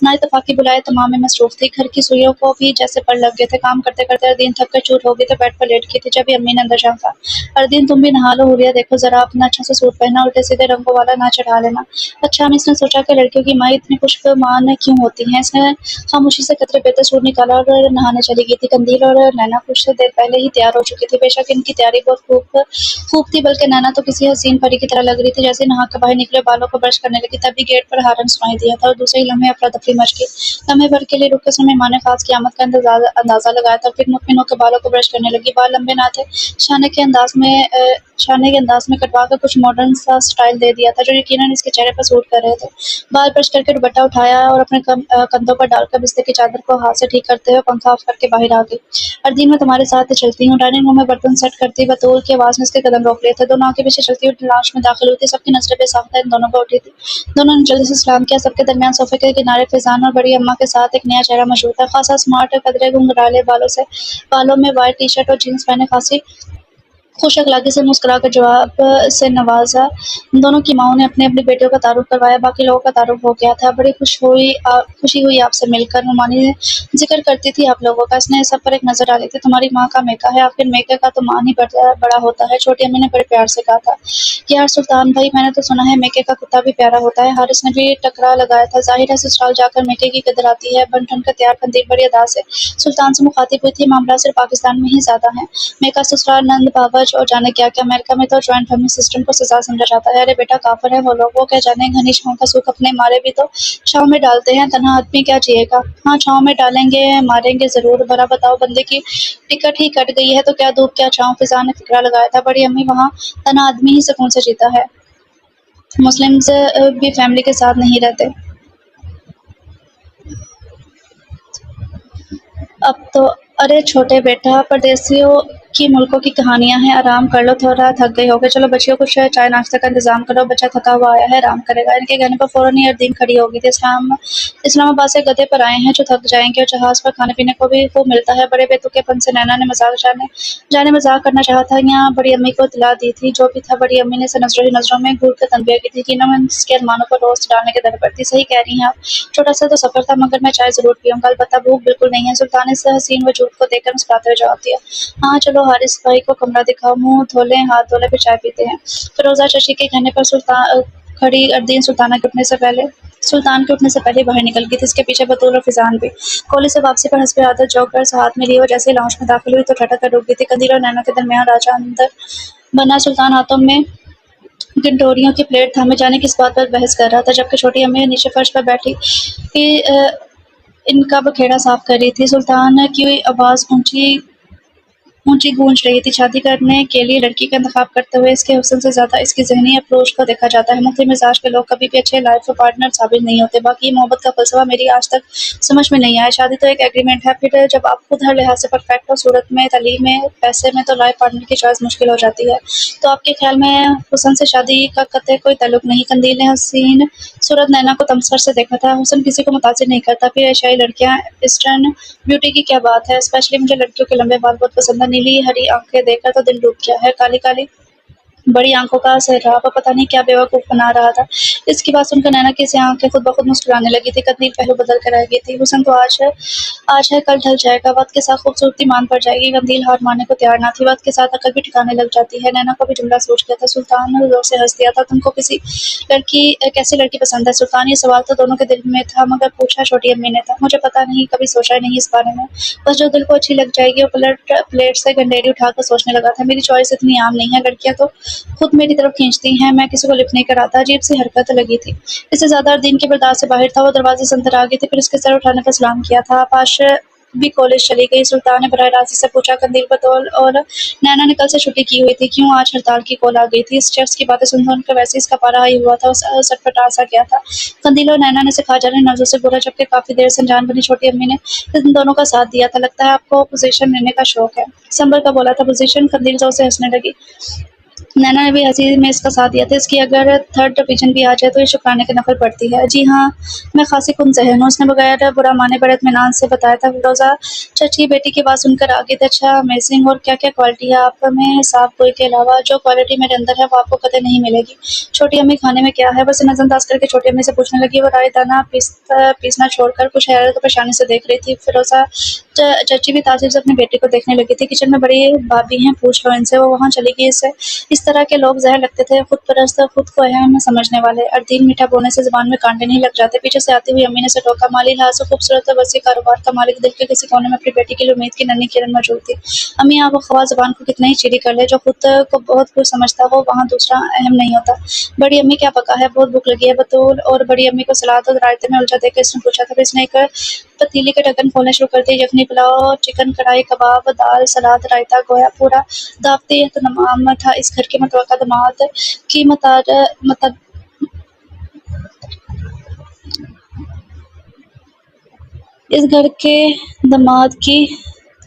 ना इत्तफाकी बुलाए तमाम में मसरूफ थी। घर की सुइयों को भी जैसे पड़ लग गए थे। काम करते करते अर्दीन थक कर चूर हो गई तो बेड पर लेट गई थी। जब अम्मी ने अंदर झांका, अर्दीन तुम भी नहा लो। हुलिया देखो जरा, अपना अच्छा सा सूट पहना, उल्टे सीधे रंगों वाला ना चढ़ा लेना। अच्छा, हम इसने सोचा कि लड़कियों की माँ इतनी खुशमान क्यों होती हैं। इसने खामोशी से कतरे बेहतर सूट निकाला और नहाने चली गई थी। कंदील और नैना कुछ देर पहले ही तैयार हो चुकी थी। बेशक इनकी तैयारी बहुत खूब थी, बल्कि नैना तो किसी हसीन परी की तरह लग रही थी। जैसे नहा कर बाहर निकले, बालों को ब्रश करने लगी, तभी गेट पर हारन सुनाई दिया था और दूसरे ही लम्हे अफरा तफरी मच गई। लम्हे भर के लिए रुक के समय माने खास की आमद का अंदाजा लगाया था। फिर मुतमिन होकर बालों को ब्रश करने लगी। बाल लंबे ना थे, शाने के अंदाज में कटवा कर कुछ मॉडर्न सा स्टाइल दे दिया था जो यकीनन इसके चेहरे पर सूट कर रहे थे। बाल ब्रश करके दुपट्टा उठाया और अपने कंधों पर डालकर बिस्तर की चादर को हाथ से ठीक करते हुए पंखा ऑफ करके बाहर आ गई। अर्दीन, मैं तुम्हारे साथ चलती हूँ। डाइनिंग रूम में बर्तन सेट करती बतूल की आवाज में इसके कदम रोक लिए थे। दोनों आगे पीछे चलती हुई लाश में दाखिल हुई थी। सबकी नजरें बेसाख्ता इन दोनों पर उठी थी। दोनों ने जल्दी से सलाम किया। सबके दरमियान सोफे के किनारे फिजान और बड़ी अम्मा के साथ एक नया चेहरा मौजूद था। खासा स्मार्ट, कदरे घुंघराले बालों में वाइट टी शर्ट और जींस पहने खासी खुश अखलाकी से मुस्कुराकर जवाब से नवाजा। दोनों की माओं ने अपने अपनी बेटियों का तारुफ करवाया। बाकी लोगों का तारुफ हो गया था। बड़ी खुशी हुई आपसे मिलकर। नुमानी जिक्र करती थी आप लोगों का। इसने सब पर एक नजर डाली थी। तुम्हारी माँ का मेका है, आखिर मेके का तो मान ही बड़ा होता है। छोटी अम्मी ने बड़े प्यार से कहा था। यार सुल्तान भाई, मैंने तो सुना है मेके का कुत्ता भी प्यारा होता है। हारिस ने भी टकरा लगाया था। जाहिर है ससुराल जाकर मेके की कदर आती है। बन ठन कर तैयार कंदील बड़ी अदा से सुल्तान से मुखातिब हुई थी। मामला सिर्फ पाकिस्तान में ही ज्यादा है। मेका ससुराल नंद बाबा और जाने क्या क्या। अमेरिका में तो ज्वाइंट फैमिली सिस्टम को सजा समझा जाता है। अरे बेटा, काफिर है वो लोग, वो क्या जाने घनी छांव का सुख अपने मारे भी तो छांव में डालते हैं। तन्हा आदमी क्या जिएगा? हाँ, छांव में डालेंगे, मारेंगे जरूर। भला बताओ, बंदे की टिकट ही कट गई है तो क्या धूप क्या छांव। फिजा ने फिक्रा लगाया था। बड़ी अम्मी, वहाँ तन्हा आदमी ही सुकून से जीता है। मुस्लिम्स भी फैमिली के साथ नहीं रहते। अब तो अरे छोटे बेटा, परदेसियों कि मुल्कों की कहानियाँ हैं, आराम कर लो, थोड़ा थक गए होगे, चलो बच्चियों कुछ चाय नाश्ते का इंतज़ाम करो, बच्चा थका हुआ आया है, आराम करेगा। इनके कहने पर फ़ौरन ही अर्दीन खड़ी हो गई थी। इस्लामाबाद से गधे पर आए हैं जो थक जाएँगे और जहाज़ पर खाने-पीने को भी खूब मिलता है। बड़े बेतुकेपन से नैना ने मज़ाक जाने जाने मज़ाक करना चाहा था, यहाँ बड़ी अम्मी को इत्तला दी थी, जो भी था बड़ी अम्मी ने इसे नज़रों ही नज़रों में घूर कर तनबीह की थी कि ना मैं इसके अरमानों पर रोस्ट डालने के दर पर थी। सही कह रही हैं आप, छोटा-सा तो सफ़र था मगर मैं चाय ज़रूर पीऊँगा, अलबत्ता भूख बिल्कुल नहीं है। सुल्तान ने इस हसीन वजूद को देखकर मुस्कुराते हुए जवाब दिया। हाँ, चलो हारिस भाई को कमरा दिखाओ, मुँह धो लें, हाथ धो लें, फिर चाय पीते हैं। फिरोज़ा चाची के कहने पर खड़ी अर्दीन सुल्तान के उठने से पहले बाहर निकल गई थी। इसके पीछे बतूल और फिजान भी। कॉलेज से वापसी पर हस्बे आदत जोकर हाथ में लिए और जैसे ही लाउंज में दाखिल हुई तो ठटक कर रुक गई थी। कंदील और नैना के दरमियान राजा अंदर बना सुल्तान हाथों में गिंटोरियों की प्लेट थामे जाने किस बात पर बहस कर रहा था, जबकि छोटी अम्मी नीचे फर्श पर बैठी इनका बखेड़ा साफ कर रही थी। सुल्तान की आवाज़ ऊँची गूंज रही थी। शादी करने के लिए लड़की का इंतखाब करते हुए इसके हुस्न से ज़्यादा इसकी ज़हनी अप्रोच को देखा जाता है। मुख्तलिफ मिजाज के लोग कभी भी अच्छे लाइफ पार्टनर साबित नहीं होते। बाकी ये मोहब्बत का फ़लसफ़ा मेरी आज तक समझ में नहीं आया। शादी तो एक एग्रीमेंट है, फिर जब आप खुद हर लिहाज से परफेक्ट हो, सूरत में, तालीम में, पैसे में, तो लाइफ पार्टनर की चॉइस मुश्किल हो जाती है। तो आपके ख्याल में हुस्न से शादी का कतई कोई ताल्लुक नहीं? कंदील ने हसीन सूरत नैना को तमस्कर से देखा था। हुस्न किसी को मुतासिर नहीं करता, फिर एशियाई लड़कियाँ ईस्टर्न ब्यूटी की क्या बात है? स्पेशली मुझे लड़कियों के लंबे बाल बहुत पसंद है। नीली हरी आंखें देखकर तो दिल डूब गया है। काली काली बड़ी आंखों का सैराब पता नहीं क्या बेवकूफ बना रहा था। इसकी बात सुनकर नैना की सी आंखें खुद ब खुद मुस्कुराने लगी थी। कंदील पहलू बदल कर रह गई थी। हुस्न तो आज है कल ढल जाएगा, वक्त के साथ खूबसूरती मान पड़ जाएगी। कंदील हार मानने को तैयार ना थी। वक्त के साथ अकल भी ठिकाने लग जाती है। नैना को भी जुमला सूझ गया था। सुल्तान ने जोर से हंस दिया था। तुमको कैसी लड़की पसंद है सुल्तान? ये सवाल तो दोनों के दिल में था, मगर पूछा छोटी अम्मी ने था। मुझे पता नहीं, कभी सोचा नहीं इस बारे में। बस जो दिल को अच्छी लग जाएगी वो प्लेट से गंडेरी उठाकर सोचने लगा था। मेरी चॉइस इतनी आम नहीं है, लड़कियां तो खुद मेरी तरफ खींचती हैं, मैं किसी को लिफ्ट नहीं कराता। अजीब सी हरकत लगी थी। इससे ज़्यादा दिन के बर्दाश्त से बाहर था। वो दरवाजे से अंदर आ गई थी, फिर उसके सर उठाने पर सलाम किया था। आप आज भी कॉलेज चली गई? सुल्तान ने बराह रास्त से पूछा। कंदील बतौल और नैना ने कल से छुट्टी की हुई थी। क्यों? आज हड़ताल की कॉल आ गई थी। इस शख्स की बातें सुनकर वैसे इसका पारा हाई हुआ था और सटपटा सा गया था। कंदील और नैना ने सिखा जाने नजरों से बोला, जबकि काफी देर से अनजान बनी छोटी अम्मी ने इन दोनों का साथ दिया था। लगता है आपको पोजीशन लेने का शौक है, संभल का बोला था। पोजीशन? कंदील जोर से हंसने लगी। नैना ने भी हंसी में इसका साथ दिया था। इसकी अगर थर्ड डिवीजन भी आ जाए तो ये शुक्राने की नफल पड़ती है। जी हाँ, मैं खासी कुन ज़हन हूँ, उसने बगैर बुरा माने बड़े इत्मीनान से बताया था। फिरोज़ा चाची बेटी की बात सुनकर आगे थे। अच्छा, अमेजिंग। और क्या क्या क्वालिटी है आप में? हिसाब गोई के अलावा जो क्वालिटी मेरे अंदर है वो आपको कतई नहीं मिलेगी। छोटी अम्मी खाने में क्या है? बस नजरअंदाज करके छोटी अम्मी से पूछने लगी। वो राय दाना पीसना छोड़कर कुछ हैरत और परेशानी से देख रही थी। फिरोज़ा चाची भी ताज्जुब से अपनी बेटी को देखने लगी थी। किचन में बड़ी भाभी हैं, पूछ लो इनसे। वो वहाँ चली गई। इस तरह के लोग ज़हर लगते थे, खुद परस्त, खुद को अहम समझने वाले। अर्दीन मीठा बोलने से ज़ुबान में कांटे नहीं लग जाते। पीछे से आती हुई अम्मी ने उसे टोका। माली लिहाज से खूबसूरत और वसी कारोबार का मालिक दिल के किसी कोने में अपनी बेटी के लिए उम्मीद की नन्ही किरण मौजूद थी। अम्मी, आप ख्वाह ज़ुबान को कितना ही चीरी कर ले, जो खुद को बहुत कुछ समझता हो वहाँ दूसरा अहम नहीं होता। बड़ी अम्मी क्या पका है? बहुत भूख लगी है। बतूल और बड़ी अम्मी को सलाद और रायते में उलझा देकर इसने पूछा था। फिर इसने एक पतीली के ढक्कन खोलने शुरू कर दिए। यखनी, पुलाव, चिकन कढ़ाई, कबाब, दाल, सलाद, रायता, गोया पूरा दावती एहतमाम था। इस घर के मतवक्का दामाद की इस घर के दामाद की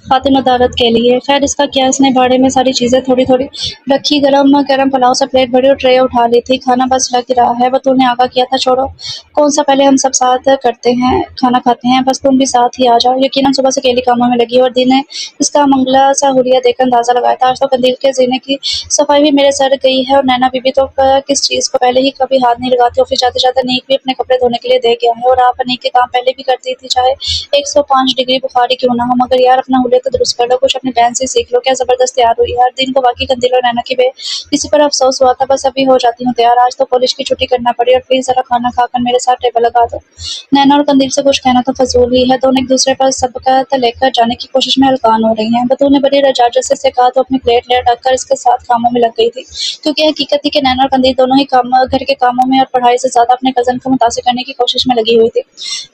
खातिर मदारत के लिए। खैर, इसका क्या, इसने भाड़े में सारी चीज़ें थोड़ी थोड़ी रखी। गरम गरम पुलाव से प्लेट भरी और ट्रे उठा ली थी। खाना बस लग रहा है। बतूल ने आगाह किया था। छोड़ो कौन सा, पहले हम सब साथ करते हैं, खाना खाते हैं, बस तुम भी साथ ही आ जाओ। यकीनन सुबह से अकेली कामों में लगी और दिन ने इसका मंगला सा हुलिया देखकर अंदाजा लगाया था। आज तो कंदील के जीने की सफाई भी मेरे सर गई है। और नैना बीबी तो किस चीज़ को पहले ही कभी हाथ नहीं लगाती। ऑफिस जाते जाते नीक भी अपने कपड़े धोने के लिए दे गया है। और आप नीक के काम पहले भी करती थी, चाहे 105 डिग्री बुखारी क्यों ना हो। मगर यार, अपना हुलिया तो दुरुस्त कर लो, कुछ अपनी बहन से सीख लो। क्या जबरदस्त तैयार हुई यार। दिन को बाकी कंदील और नैना की किसी पर अफसोस हुआ था। बस अभी हो जाती हूँ तैयार, आज तो कॉलेज की छुट्टी करना पड़ी। और प्लीज जरा खाना खाकर मेरे साथ टेबल लगा दो। नैना और कंदील से कुछ कहना तो फजूल ही है। दोनों एक दूसरे पर सबकत लेकर जाने की कोशिश में हलकान हो रही हैं। बतूल ने बड़ी रजाजत से कहा तो अपनी प्लेट ले रखकर इसके साथ कामों में लग गई थी, क्योंकि हकीकत थी कि नैना और कंदील दोनों ही काम, घर के कामों में और पढ़ाई से ज्यादा अपने कजन को मुतासिर करने की कोशिश में लगी हुई थी।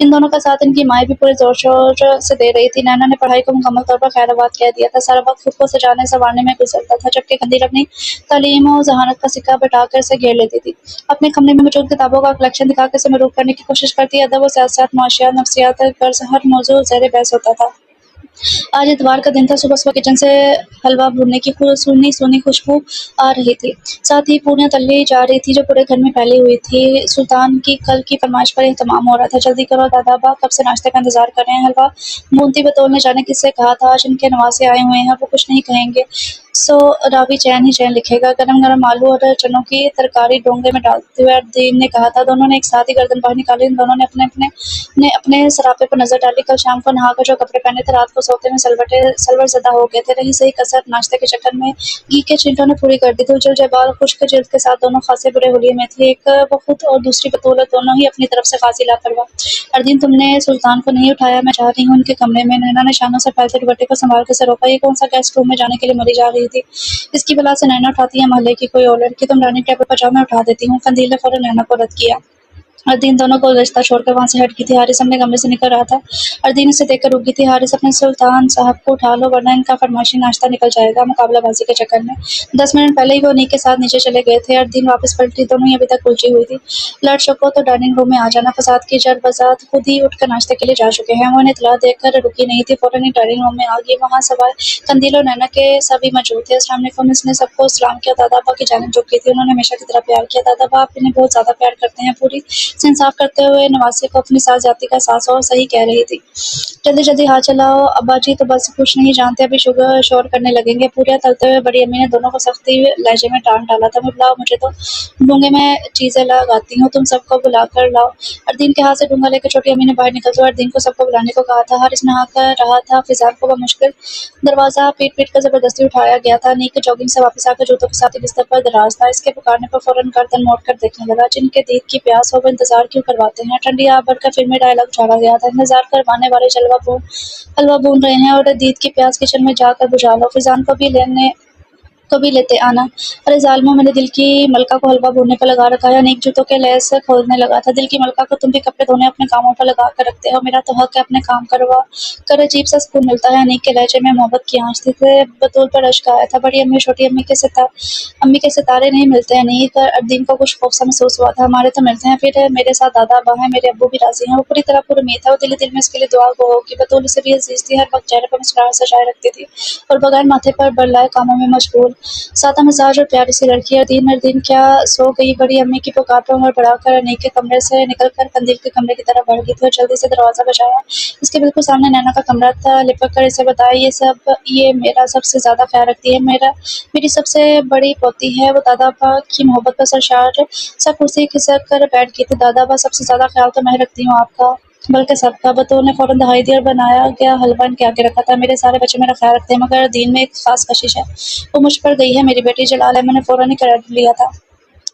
इन दोनों का साथ इनकी माएँ भी पूरे जोर शोर से दे रही थी। नैना ने पढ़ाई को मुकम्मल तौर पर खैराबाद कह दिया था। सारा वक्त खुद को सजाने संवारने में गुजरता था, जबकि कंदील अपनी तालीम और जहानत का सिक्का बैठाकर इसे घेर लेती थी। अपने कमरे में मौजूद किताबों का कलेक्शन दिखाकर इसे मरूफ करने की कोशिश करती। अदब और सियासत, मुआशियात, नफ्सियात, कर्ज, हर मौजू ज़ेर बहस होता था। आज इतवार का दिन था। सुबह-सुबह किचन से हलवा भूनने की सूनी-सूनी खुशबू आ रही थी। साथ ही पूरियाँ तली जा रही थी जो पूरे घर में फैली हुई थी। सुल्तान की कल की फरमाइश पर एहतमाम हो रहा था। जल्दी करो दादा अब्बा कब से नाश्ते का इंतज़ार कर रहे हैं। हलवा भूनती बतौल ने जाने किससे कहा था आज इनके नवासे आए हुए हैं, वो कुछ नहीं कहेंगे। सो रावी चैन ही चैन लिखेगा। गरम-गरम आलू और चनों की तरकारी डोंगे में डालते हुए अरदीन ने कहा था। दोनों ने एक साथ ही गर्दन बाहर निकाली। इन दोनों ने अपने सरापे पर नज़र डाली। कल शाम को नहाकर जो कपड़े पहने थे, रात को सोते में सलवट-ज़दा हो गए थे। रही सही कसर नाश्ते के चक्कर में घी के छींटों ने पूरी कर दी थी। उजल जयबाल खुश्क जिल्द के साथ दोनों खासे बुरे हुलिये में थे। एक वो खुद और दूसरी बतौलत, दोनों ही अपनी तरफ से खासी लापरवाह। अरदीन तुमने सुल्तान को नहीं उठाया, मैं जा रही हूँ उनके कमरे में। नैना ने शानों से फैलते दुपट्टे को संभाल कर उसे रोका। ये कौन सा गेस्ट रूम में जाने के लिए मरी जा रही थी। इसकी बला से नैना उठाती है मोहल्ले की कोई और लड़की। तुम डाइनिंग टेबल पर जाओ, मैं उठा देती हूँ। कंदील ने फौरन नैना को रद्द किया। अरदीन दोनों को गुलदस्ता छोड़कर वहाँ से हट गई थी। हारिस अपने कमरे से निकल रहा था। अरदीन उसे देखकर रुक गई थी। हारिस अपने सुल्तान साहब को उठा लो वरना इनका फरमाइशी नाश्ता निकल जाएगा मुकाबलाबाजी के चक्कर में। 10 मिनट पहले ही वो उन्हीं के साथ नीचे चले गए थे। अरदीन वापस पलटी। दोनों ही अभी तक उलझी हुई थी। लड़ सको तो डाइनिंग रूम में आ जाना। फसाद की जड़ बसात खुद ही उठकर नाश्ते के लिए जा चुके हैं। वो उन्हें इत्तला देकर रुकी नहीं थी, फौरन ही डाइनिंग रूम में आ गई। वहाँ सवाए कंदील और नैना के सभी मौजूद थे। अस्सलाम वालेकुम। इसने सबको सलाम किया। दादा अब्बा की जानिब झुकी थी। उन्होंने हमेशा की तरह प्यार किया। दादा अब्बा आप इन्हें बहुत ज़्यादा प्यार करते हैं। पूरी से इंसाफ करते हुए नवासे को अपनी साथ जाती का एहसास हो। सही कह रही थी। जल्दी जल्दी हाथ चलाओ अब्बा जी तो बस कुछ नहीं जानते, अभी शुगर शोर करने लगेंगे। पूरियाँ तलते हुए बड़ी अम्मी ने दोनों को सख्ती लहजे में डांट डाला था। बुलाओ मुझे तो डूंगे में चीज़ें लगाती हूँ, तुम सबको बुला कर लाओ। अरदीन के हाथ से डूंगा लेकर छोटी अम्मी ने बाहर निकलते हुए अरदीन को सबको बुलाने को कहा था। हारिस नहा कर रहा था। फिजान को मुश्किल दरवाज़ा पीट पीट कर जबरदस्ती उठाया गया था। नीक जॉगिंग से वापस आकर जूतों के साथ ही बिस्तर पर दराज था। इसके पुकारने पर फौरन गर्दन मोड़ कर देखने लगा। जिनके दीद की प्यास हो वो इंतजार क्यों करवाते हैं। ठंडी आग भरकर फिल्मी डायलॉग उछाला गया था। इंतजार करवाने वाले हलवा भून रहे हैं और दीद की प्यास किचन में जाकर बुझा लो। फिजान को भी लेते आना। अरे जालिमों, मैंने दिल की मलका को हलवा भूनने पर लगा रखा है। अनेक जूतों के लैस खोलने लगा था। दिल की मलका को तुम भी कपड़े धोने अपने कामों पर लगा कर रखते हो। मेरा तो हक है अपने काम करवा कर। अजीब सा सुकून मिलता है। अनीक के लहजे में मोहब्बत की आँच थी। बतूल पर अश्क आया था। बड़ी अम्मी छोटी अम्मी के सितारे नहीं मिलते हैं। अनीक अरदीन को कुछ खौफ सा महसूस हुआ था। हमारे तो मिलते हैं, फिर मेरे साथ दादा अब्बा हैं, मेरे अब्बू भी राजी हैं। वो पूरी तरह पुरुमीद था। वो दिल दिल में इसके लिए दुआ गो होगी। बतूल से भी अजीज थी। हर वक्त चेहरे पर मुस्कुराहट सजाए रखती थी और बगैर माथे पर बरलाए कामों में मशगूल सादा मिजाज और प्यारी सी लड़की। अरदीन क्या सो गई। बड़ी अम्मी की पुकार पर हड़बड़ाकर अनीक के कमरे से निकलकर कंदील के कमरे की तरफ बढ़ गई थी और जल्दी से दरवाज़ा बजाया। इसके बिल्कुल सामने नैना का कमरा था। लिपट कर इसे बताया, ये मेरा सबसे ज़्यादा ख्याल रखती है। मेरी सबसे बड़ी पोती है। वो दादा अब्बा की मोहब्बत पर सरशार सा कुर्सी खिसक कर बैठ गई थी। दादा अब्बा सबसे ज़्यादा ख्याल तो मैं रखती हूँ आपका, बल्कि सबका। बतौर ने फौरन दहाई दी और बनाया गया हलवा इनके आगे रखा था। मेरे सारे बच्चे मेरा ख्याल रखते हैं मगर दीन में एक खास कशिश है, वो मुझ पर गई है। मेरी बेटी जलाल है। मैंने फौरन ही क्रेडिट लिया था।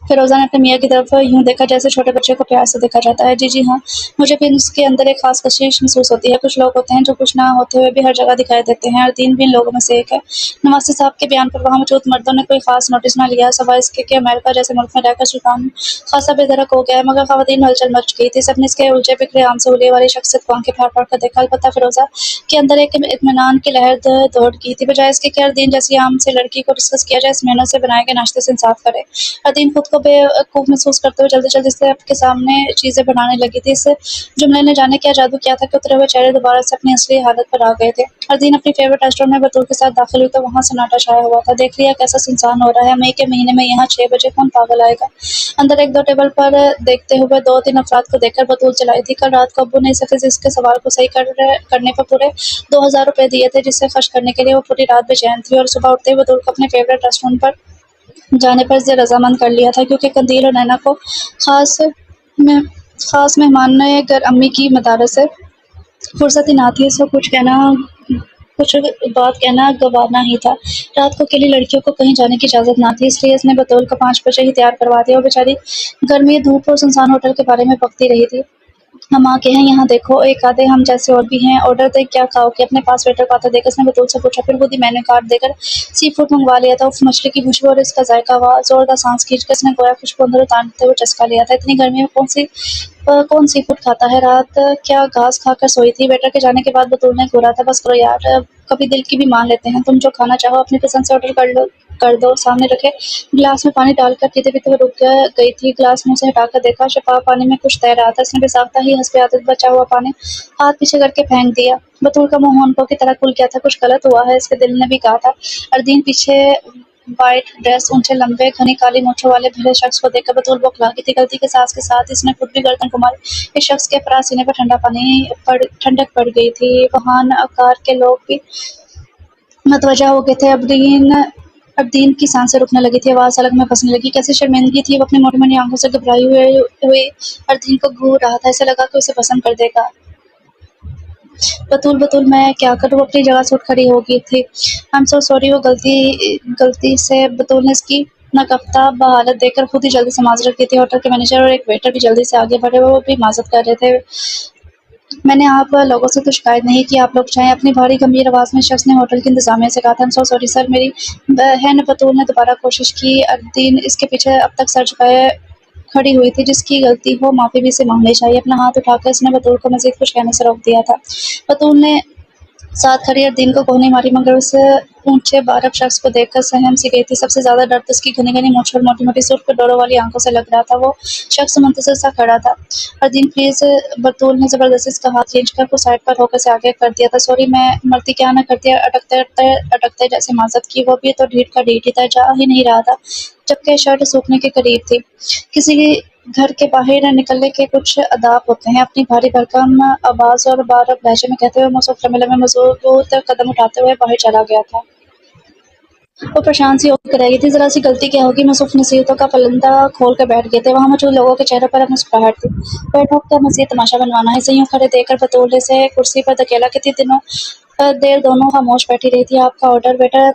फिरोज़ा ने अपने मियाँ की तरफ यूँ देखा जैसे छोटे बच्चे को प्यार से देखा जाता है। जी जी हाँ, मुझे भी इसके अंदर एक खास कशिश महसूस होती है। कुछ लोग होते हैं जो कुछ ना होते हुए भी हर जगह दिखाई देते हैं। अरदीन भी इन लोगों में से एक है। नवासी साहब के बयान पर वहाँ मौजूद मर्दों ने कोई खास नोटिस न लिया, सवाए इसके कि अमेरिका जैसे मुल्क में रहकर सुल्तान खासा बेधड़क हो गया है। मगर ख़वातीन में हलचल मच गई थी। सबने इसके उलझे बिखरे आम सहूलिये वाली शख्सियत को आंखें फाड़ फाड़ कर देखा। अलबत्ता फिरोज़ा के अंदर एक इत्मीनान की लहर दौड़ गई थी। बजाय इसके कि अरदीन जैसी आम से लड़की को डिस्कस किया जाए, इस मेहनत से बनाए गए नाश्ते से इंसाफ करे। अरदीन खुद को बेवकूफ़ महसूस करते हुए जल्दी जल्दी से आपके सामने चीज़ें बनाने लगी थी। इस जुमले ने जाने क्या जादू किया था कि उतरे हुए चेहरे दोबारा से अपनी असली हालत पर आ गए थे। अरदीन अपनी फेवरेट रेस्टोरेंट में बतूल के साथ दाखिल हुई तो वहाँ सन्नाटा छाया हुआ था। देख लिया कैसा सुनसान हो रहा है। मई के महीने में यहाँ 6 बजे कौन पागल आएगा। अंदर एक दो टेबल पर देखते हुए 2-3 अफराद को देखकर बतूल चलाई थी। कल रात को अब्बू ने इसे फिजिक्स के सवाल को सही करने पर पूरे 2000 रुपये दिए थे, जिससे खर्च करने के लिए वो पूरी रात बेचैन थी। और सुबह उठते ही बतूल को अपने फेवरेट रेस्टोरेंट पर जाने पर इसे रजामंद कर लिया था, क्योंकि कंदील और नैना को खास में खास मेहमान ने घर अम्मी की मदारत से फुर्सत ही ना थी। इसको कुछ बात कहना गवाना ही था। रात को अकेली लड़कियों को कहीं जाने की इजाज़त ना थी, इसलिए इसने बतौल को 5 बजे ही तैयार करवा दिया और बेचारी गर्मी धूप और सुनसान होटल के बारे में बकती रही थी। हम आ गए हैं, यहाँ देखो, एक आधे हम जैसे और भी हैं। ऑर्डर दे, क्या खाओगे। अपने पास वेटर को आता देखकर इसने बतूल से पूछा। फिर खुद ही मेन्यू कार्ड देकर सी फूड मंगवा लिया था। उफ, मछली की खुशबू और इसका जायका वाह। जोरदार सांस खींचकर इसने गोया खुशबू अंदर उतारते हुए चस्का लिया था। इतनी गर्मी में कौन सी फूड खाता है। रात क्या घास खाकर सोई थी। वेटर के जाने के बाद बतूल ने घूरा था। बस करो यार, कभी दिल की भी मान लेते हैं। तुम जो खाना चाहो अपनी पसंद से ऑर्डर कर लो। कर दो, सामने रखे। गिलास में पानी डालकर पीते पीते वो रुक गई थी। गिलास मुंह से हटाकर देखा, शफाफ पानी में कुछ तैर रहा था। इसने बेसाख्ता ही हंस पे आदत बचा हुआ पानी हाथ पीछे करके फेंक दिया। बतूल का मुंह होंठों की तरह खुल गया था। कुछ गलत हुआ है, इसके दिल ने भी कहा था। अर्दीन पीछे वाइट ड्रेस, ऊंचे लंबे घनी काली मूंछों वाले भले शख्स को देखकर बतूल बौखला गई थी। गलती के सांस के साथ इसने खुद भी गर्दन घुमाई। इस शख्स के फराज सीने पर ठंडक पड़ गई थी। वहां आकार के लोग भी मतवजा हो गए थे। अबदीन की सांसें रुकने लगी थी, आवाज़ अलग में फंसने लगी। कैसी शर्मिंदगी थी, वो अपनी मोटी-मोटी आँखों से घबराई हुई अरदीन को घूर रहा था। ऐसा लगा कि उसे पसंद कर देगा। बतूल बतूल मैं क्या करूँ? वो अपनी जगह से उठ खड़ी हो गई थी। I am so sorry. वो गलती से बतूल ने इसकी नाकफ्ता बहालत देखकर खुद ही जल्दी से माजरत की थी। होटल के मैनेजर और एक वेटर भी जल्दी से आगे बढ़े, वो भी माजरत कर रहे थे। मैंने आप लोगों से तो शिकायत नहीं की, आप लोग चाहें। अपनी भारी गंभीर आवाज़ में शख्स ने होटल की इंतजामिया से कहा था। So sorry sir. मेरी बहन बतूल ने दोबारा कोशिश की। अदीन इसके पीछे अब तक सर झुकाए खड़ी हुई थी। जिसकी गलती हो माफ़ी भी इसे मांगनी चाहिए। अपना हाथ उठाकर इसने बतूल को मजीद कुछ कहने से रोक दिया था। बतूल ने साथ खड़ी अरदीन को कोहनी मारी, मगर उस ऊंचे बारक शख्स को देखकर सहम सी गई थी। सबसे ज्यादा डर तो उसकी घनी घनी मूंछ और मोटी मोटी सुर्ख डोरों वाली आंखों से लग रहा था। वो शख्स मुंतजिर सा खड़ा था। अरदीन प्लीज। बतूल ने जबरदस्ती उसका हाथ खींचकर को साइड पर होकर से आगे कर दिया था। सॉरी, मैं मरती क्या ना करती। अटकते जैसे माजत की। वो भी तो ढीठ का ढीठ ही था, जा ही नहीं रहा था, जबकि शर्ट सूखने के करीब थी। किसी घर के बाहर निकलने के कुछ आदाब होते हैं। अपनी भारी भरकम आवाज़ और बारक लहजे में कहते हुए मुसफ़ लम्हे लम्हे मजबूत कदम उठाते हुए बाहर चला गया था। वो परेशान सी होकर रह गई थी। जरा सी गलती क्या होगी, मुसफ़ नसीहतों का पलंदा खोल कर बैठ गए थे। वहाँ मौजूद लोगों के चेहरों पर अब मुस्कुराहट थी। बैठो, क्या मज़ीद तमाशा बनवाना है? इसे यूँ खड़े देखकर बतूल से कुर्सी पर धकेला। कितनी देर दोनों खामोश बैठी रही थी। आपका ऑर्डर? बेटा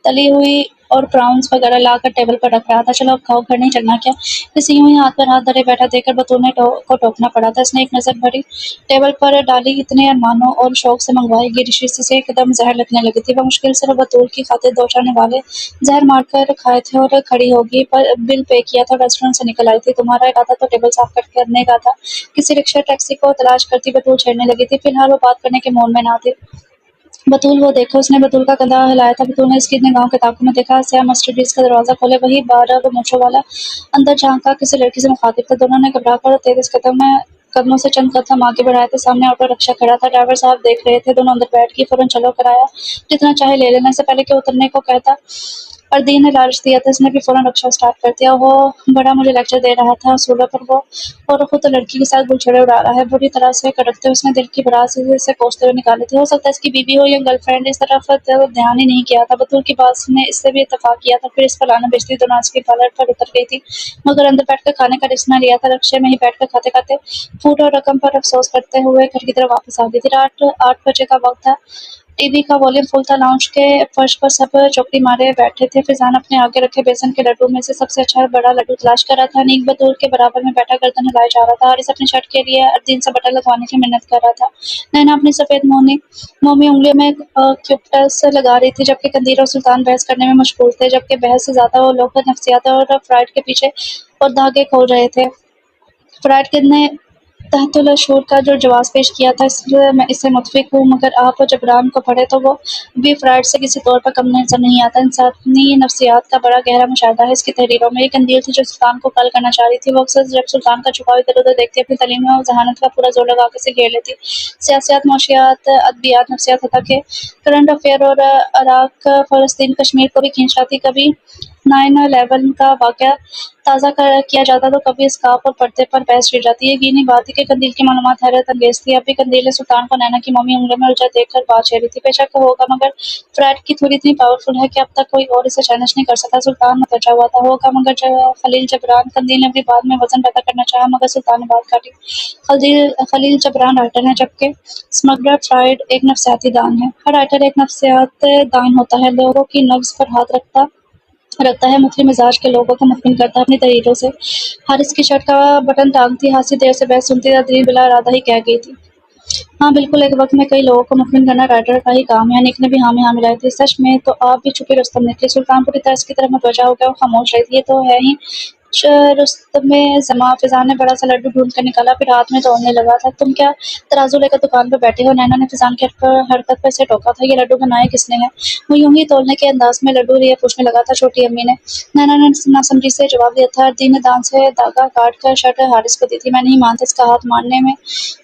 तली हुई और प्राउंस वगैरह लाकर टेबल पर रख रहा था। चलो अब खाओ, घर नहीं चलना क्या? इसे यूं ही हाथ पर हाथ धरे बैठा देखकर बतूल को टोकना पड़ा था। इसने एक नजर भरी टेबल पर डाली। इतने अरमानों और शौक से मंगवाई डिशेस से एकदम जहर लगने लगी थी। वह मुश्किल से बतूल की खातिर दो चार निवाले जहर मारकर खाए थे और खड़ी होगी। पर बिल पे किया था, रेस्टोरेंट से निकल आई थी। तुम्हारा इरादा तो टेबल साफ करने का था। किसी रिक्शा टैक्सी को तलाश करती बतूल छेड़ने लगी थी। फिलहाल वो बात करने के मूड में ना थी। बतूल, वो देखो। उसने बतूल का कंधा हिलाया था। बतूल ने इसकी निगाहों के ताकों में देखा। स्याह मर्सिडीज का दरवाजा खोले, वही बारह मूंछों वाला अंदर झांका। किसी लड़की से मुखातिब था। दोनों ने घबराकर और तेज कदमों से चंद कदम आगे बढ़ाए थे। सामने ऑटो रिक्शा खड़ा था। ड्राइवर साहब देख रहे थे। दोनों अंदर बैठ गए। फौरन चलो, किराया जितना चाहे ले लेना। इससे पहले कि उतरने को कहता, अरदीन ने लालच दिया था। इसने भी फौरन रिक्शा स्टार्ट कर दिया। वो बड़ा मुझे लेक्चर दे रहा था असूलों पर। वो और खुद तो लड़की के साथ गुलछड़े उड़ा रहा है। बुरी तरह से कड़कते उसने दिल की भड़ास से कोसते हुए निकाली थी। हो सकता है इसकी बीवी हो या गर्लफ्रेंड। इस तरफ ध्यान ही नहीं किया था। बतूल की बात ने इससे भी इत्तेफाक किया था। फिर इस पर लाना बेचती दोनों आज की पार्लर पर उतर गई थी, मगर अंदर बैठकर खाने का रिस्क न लिया था। रिक्शे में ही बैठकर खाते खाते फूड और रकम पर अफसोस करते हुए घर की तरफ वापस आ गई थी। रात 8 बजे का वक्त था। टीवी का वॉल्यूम फुल था। लाउंज के फर्श पर सब चौकड़ी मारे बैठे थे। फिजान अपने आगे रखे बेसन के लड्डू में से सबसे अच्छा बड़ा लड्डू तलाश कर रहा था। नीक बतूल के बराबर में बैठा गर्दन हिलाए जा रहा था। हारिस अपनी शर्ट के लिए अरदीन से बटन लगवाने की मिन्नत कर रहा था। नैना अपनी सफेद मोमी उंगलियों में क्यूपटस लगा रही थी, जबकि कंदीर और सुल्तान बहस करने में मशगूल थे। जबकि बहस से ज्यादा वो लोग नफ्सियात और फ्राइड के पीछे और धागे खोल रहे थे। फ्राइड ने तहतुल शूर का जो जवाब पेश किया था, इसलिए मैं इससे मुतफिक हूँ, मगर आप जबरान को पढ़े तो वो भी फ्राइड से किसी तौर पर कम नजर नहीं आता। इंसानी नफ्सियात का बड़ा गहरा मुशाहिदा है इसकी तहरीरों में। एक कंदील थी जो सुल्तान को कल करना चाह रही थी। वो अक्सर जब सुल्तान का झुकाव इधर उधर देखती, अपनी तलीम और जहानत का पूरा जोर लगा के से घेर लेती। सियासत, मौशियात, अदबियात, नफ्सियात, हत्ता के करंट अफेयर और अराक, फलस्तीन, कश्मीर को भी खींच लाती। कभी 9/11 का वाक़या ताज़ा किया जाता तो कभी स्कार्फ और पर्दे पर बहस छिड़ जाती। यकीनी बात है कि कंदील की मालूमात हैरत अंगेज थी। अभी कंदील ने सुल्तान को नैना की मौमी उंगलियों में उलझा देखकर बात छेड़ी थी। बेशक होगा, मगर फ्रेड की थोड़ी इतनी पावरफुल है कि अब तक कोई और इसे चैलेंज नहीं कर सका। सुल्तान मतवजा हुआ था। होगा, मगर खलील जबरान। कंदील ने अपनी बात में वजन पैदा करना चाहा, मगर सुल्तान ने बात काटी। खलील जबरान राइटर है, जबकि स्मगलर फ्राइड एक नफ्सियाती दान है। हर राइटर एक नफ्सियात दान होता है। लोगों की नब्ज पर हाथ रखता है, मुख्तलिफ मिजाज के लोगों को मुतमिन करता है अपनी तहरीरों से। हारिस की शर्ट का बटन टांगती हाथ से देर से बहस सुनती था। बिला इरादा ही कह गई थी, हाँ बिल्कुल, एक वक्त में कई लोगों को मुतमिन करना राइटर का ही काम है। निक ने भी हाँ में हाँ मिलाई थी। सच में तो आप भी छुपी रुस्तम निकली। सुल्तान पूरी तरह इसकी तरफ मुतवज्जा हो गया और खामोश रही थी। ये तो है ही रुस्तमे ज़मा फ़िज़ा ने बड़ा सा लड्डू ढूँढ कर निकाला, फिर हाथ में तोड़ने लगा था। तुम क्या तराजू लेकर दुकान पर बैठे हो? नैना ने फ़िज़ान की हरकत पर इसे टोका था। ये लड्डू बनाए किसने है? वो यूं ही तोलने के अंदाज में लड्डू लिए पूछने लगा था छोटी अम्मी ने। नैना ने नासमझी से जवाब दिया था। दी ने दांत से धागा काट कर शर्ट हारिस को दी थी। मैं नहीं मानता, इसका हाथ मारने में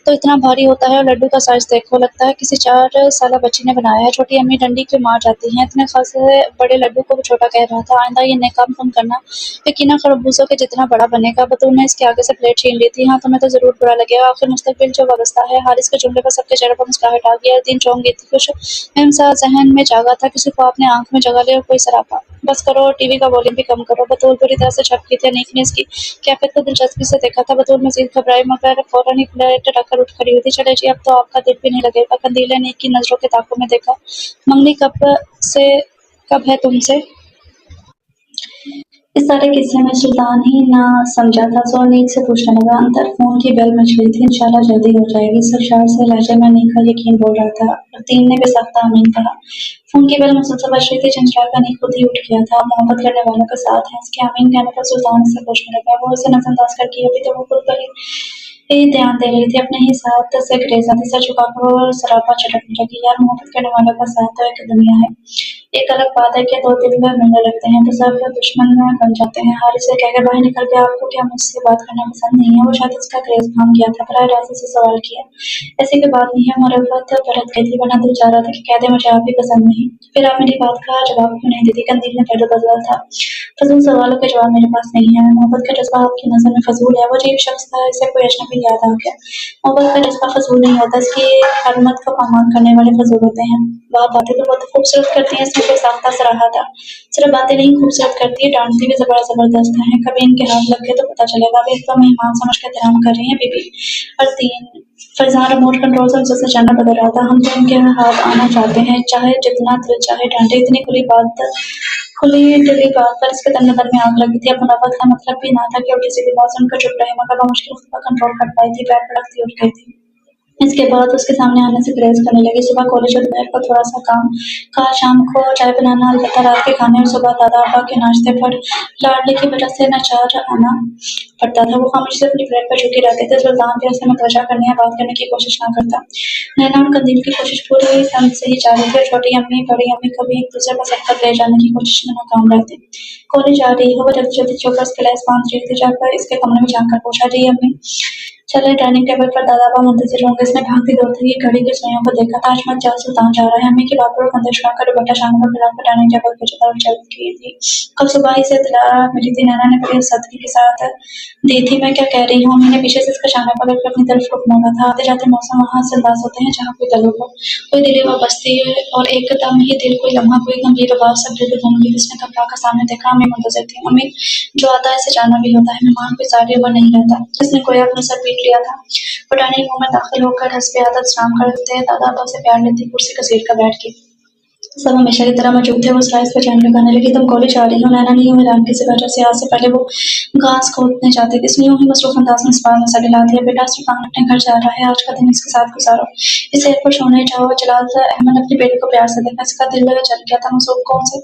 तो इतना भारी होता है, और लड्डू का साइज देखो, लगता है किसी 4 साला बच्ची ने बनाया है। छोटी अम्मी डंडी क्यों मार जाती हैं? इतने खासे बड़े लड्डू को वो छोटा कह रहा था। आइंदा ये नए काम कम करना। यकीनन खरबूजों के जितना बड़ा बनेगा। बतूल ने इसके आगे से प्लेट छीन ली थी। हाँ, तुम्हें तो जरूर बुरा लगेगा, आखिर मुस्तकबिल जो वाबस्ता है। हारिस के जुमले पर सबके चेहरे पर मुस्कुराहट आ गई। दिन चौंक गई थी। कुछ अहम सा जहन में जागा था। किसी को आपने आंख में जगा लिया और कोई सरापा। बस करो, टीवी का वॉल्यूम भी कम करो। बतूल पूरी तरह से छटकी थी। अनीक ने इसकी कैफियत को दिलचस्पी से देखा था। बतूल मजीद घबराई, मगर फौरन ही प्लेट रखकर उठ खड़ी हुई थी। चले जी, अब तो आपका दिल भी नहीं लगेगा। कंदील ने अनीक की नजरों के ताकों में देखा। मंगनी से कब है तुमसे? इस सारे किस्से में सुल्तान ही ना समझा था, सो अनीक से पूछने लगा। अंदर फोन की बेल मच गई थी। इंशाल्लाह जल्दी हो जाएगी। सरशार से लहजे में अनीक का यकीन बोल रहा था। रतीन ने बेसाख्ता आमीन कहा। फोन की बेल मुसलसल बज रही थी। झंझला कर अनीक खुद ही उठ गया था। मोहब्बत करने वालों का साथ है। इसके आमीन कहने पर सुल्तान से पूछने लगा। वो उसे नजरअंदाज करके अभी तो वो खुद पर ही ध्यान दे रही थी। अपने ही साथ से करेजा थी। सर झुकाकर और सरापा चटकने लगी। यार, मोहब्बत करने वालों का साथ तो एक दुनिया है। एक अलग बात है कि दो दिल में मिलने लगते हैं तो सब दुश्मन में बन जाते हैं। हारिस से कहकर बाहर निकल गया। आपको क्या मुझसे बात करना पसंद नहीं है? वो शायद इसका क्रेज भांग गया था। बराह रास्त से सवाल किया। ऐसी कोई बात नहीं है। मुरव्वत परत गई थी, वरना दिल चाह रहा था कि कह दे मुझे आप भी पसंद नहीं। फिर आप मेरी बात का जवाब क्यों नहीं देती? कंदील ने पहले बदला था। फजूल सवालों के जवाब मेरे पास नहीं है। मोहब्बत का जज्बा आपकी नजर में फजूल है? वो अजीब शख्स था। इसे कोई अजनबी याद आ गया। मोहब्बत का जज्बा फजूल नहीं होता, इसकी हरमत को पामाल करने वाले फजूल होते हैं। वाह, बातें तो बहुत खूबसूरत करती हैं। इसने कोई साख्ता से रहा था। सिर्फ बातें नहीं खूबसूरत करती है, डांटती भी बड़ा जबरदस्त है। कभी इनके हाथ लग गए तो पता चलेगा। अभी तो मेहमान समझ कर एहतराम कर रही है बीबी। और 3 फरजान रिमोट कंट्रोल से उनसे जानना बदल रहा था। हम तो इनके हाथ आना चाहते हैं, चाहे जितना दिल चाहे डांटे। इतनी खुली दिली बात पर इसके तन में आग लगी थी। अब मुनाफत का मतलब भी ना था कि वो किसी भी बात सुनकर चुप रहे, मगर वो मुश्किल खुद पर कंट्रोल कर पाई थी। पैर धड़कती उठ गई थी। इसके बाद उसके सामने आने से ग्रेज करने लगी। सुबह कॉलेज और दोपहर को थोड़ा सा काम का, शाम को चाय बनाना, अलबत्ता रात के खाने और सुबह दादा अब्बा के नाश्ते पर लाडली की वजह से नचार आना पड़ता था। वो खामोशी से अपनी प्लेट पर झुकी रहते थे। सुल्तान भी ऐसे में तवज्जो करने या बात करने की कोशिश ना करता। नैना और कंदील की कोशिश पूरी ढंग से ही जारी थी, और छोटी अम्मी बड़ी अम्मी कभी एक दूसरे पर सबक ले जाने की कोशिश में नाकाम रहती। कॉलेज आ रही हो? वो जल्दी जल्दी चौकर गिलास बांध रही थी। जाकर इसके कमरे में झाँक कर पूछा। जी अम्मी। चले डाइनिंग टेबल पर दादा मुंतजिर होंगे। इसने भागती दौड़ती हुई घड़ी की सुइयों को देखा था। आज मत जाओ, सुल्तान जा रहा है। अम्मी की बात पर कंधे झुकाकर दुपट्टा शाम को फैलाकर डाइनिंग टेबल की तरफ चल की थी। कल सुबह ही से इत्तला मिली थी। नैना ने बड़ी सख्ती के साथ दी थी। मैं क्या कह रही हूँ? अम्मी ने पीछे से इसका शाना पकड़ कर अपनी तरफ रुख मोड़ा था। आते जाते मौसम वहाँ से अंदाज होते हैं जहाँ कोई तलब हो, कोई दिली वाबस्ती और एकदम ही दिल, कोई लम्हा, कोई गंभीर आवाज, सब दिल घूम। उसने घबरा कर सामने देखा। अम्मी मुंतजिर थी। अम्मी, जो आता है इसे जाना भी होता है। मेहमान कोई सारे वो नहीं रहता। इसने कोई अपना सर पीट लिया था। वो डाइनिंग रूम में दाखिल होकर हंस पे आदत सलाम करते। दादा अब्बा से प्यार लेती कुर्सी घसीट कर बैठ गई। सब हमेशा की तरह मौजूद थे। वो स्लाइस पर चैन लगाने लगी। तुम कॉलेज आ रही हो? नैना ने यूं हैरान किसी वजह से आज से पहले वो घास खोदने जाती थी। इसने यूं ही मसरूफ अंदाज में इस बात में सर हिला दिया। बेटा, सुल्तान अपने घर जा रहा है, आज का दिन इसके साथ गुजारो। इसे एयरपोर्ट छोड़ने जाओ। जलाल अहमद अपनी बेटी को प्यार से देखा। इसका दिल जल गया था। मसूद कौन से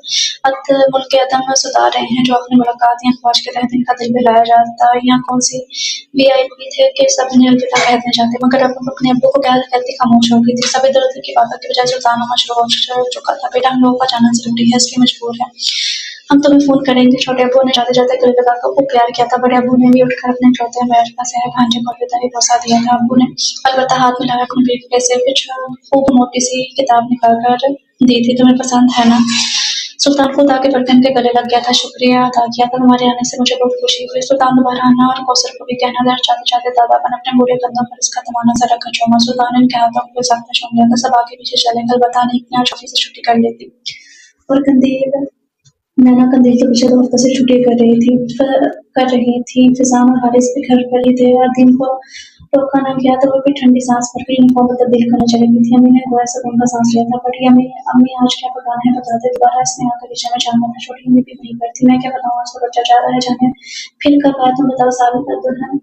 मुल्क के अदम सुधार रहे हैं जो अपनी मुलाकात या ख्वाहिश के तहत इनका दिल बहलाया जाता है। यहाँ कौन सी वीआईपी थे कि सब इन्हें अलविदा कहते जाते। मगर अब अपने अब्बू को क्या कहती खामोश हो गई थी। सब इधर उधर की बातों की बजाय सुल्तान होना शुरू हो चुका था। बेटा, हम लोगों का जाना जरूरी है, इसलिए मजबूर है। हम तुम्हें फोन करेंगे। छोटे अब्बू ने जाते जाते गले लगाकर खूब प्यार किया था। बड़े अब्बू ने भी उठकर अपने चौथे बैठ का सहर भांजे को अलविदा भी पहुंचा दिया था। अब्बू ने अलबत्ता हाथ मिलाकर अपने बेटे से कुछ खूब मोटी सी किताब निकाल कर दी थी। तुम्हें पसंद है ना? सुल्तान खुद आके बर्तन के गले लग गया था। शुक्रिया अदा किया था। तुम्हारे आने से मुझे बहुत खुशी हुई। सुल्तान दोबारा आना और कौसर को भी कहना दर चाहते चाहते दादा अपन अपने बूढ़े कंधों पर इसका तमाना सा रखा चूमा। सुल्तान इनके हाथों को साथ में चूम लिया था। सब आगे पीछे चले। कल बता नहीं इतनी आज ऑफिस से छुट्टी कर लेती। और कंदील नैना कंदील के पीछे 2 हफ्ते से छुट्टी कर रही थी। फिजान और हारिस भी घर पर ही थे, और दिन को रोका न गया तो वो भी ठंडी सांस भरकर यूनिफॉर्म तब्दील करने चली गई थी। अम्मी ने गोया सुकून का सांस लिया था। बड़ी अम्मी अम्मी आज क्या पकाना है बता दे। दोबारा इसने आकर किचन में जानना था। छोटी अम्मी भी वहीं पर थी। मैं क्या बताऊँ, आज तो बच्चा जा रहा है जाने। फिर कब आया तुम बताओ? साल का दुल्हन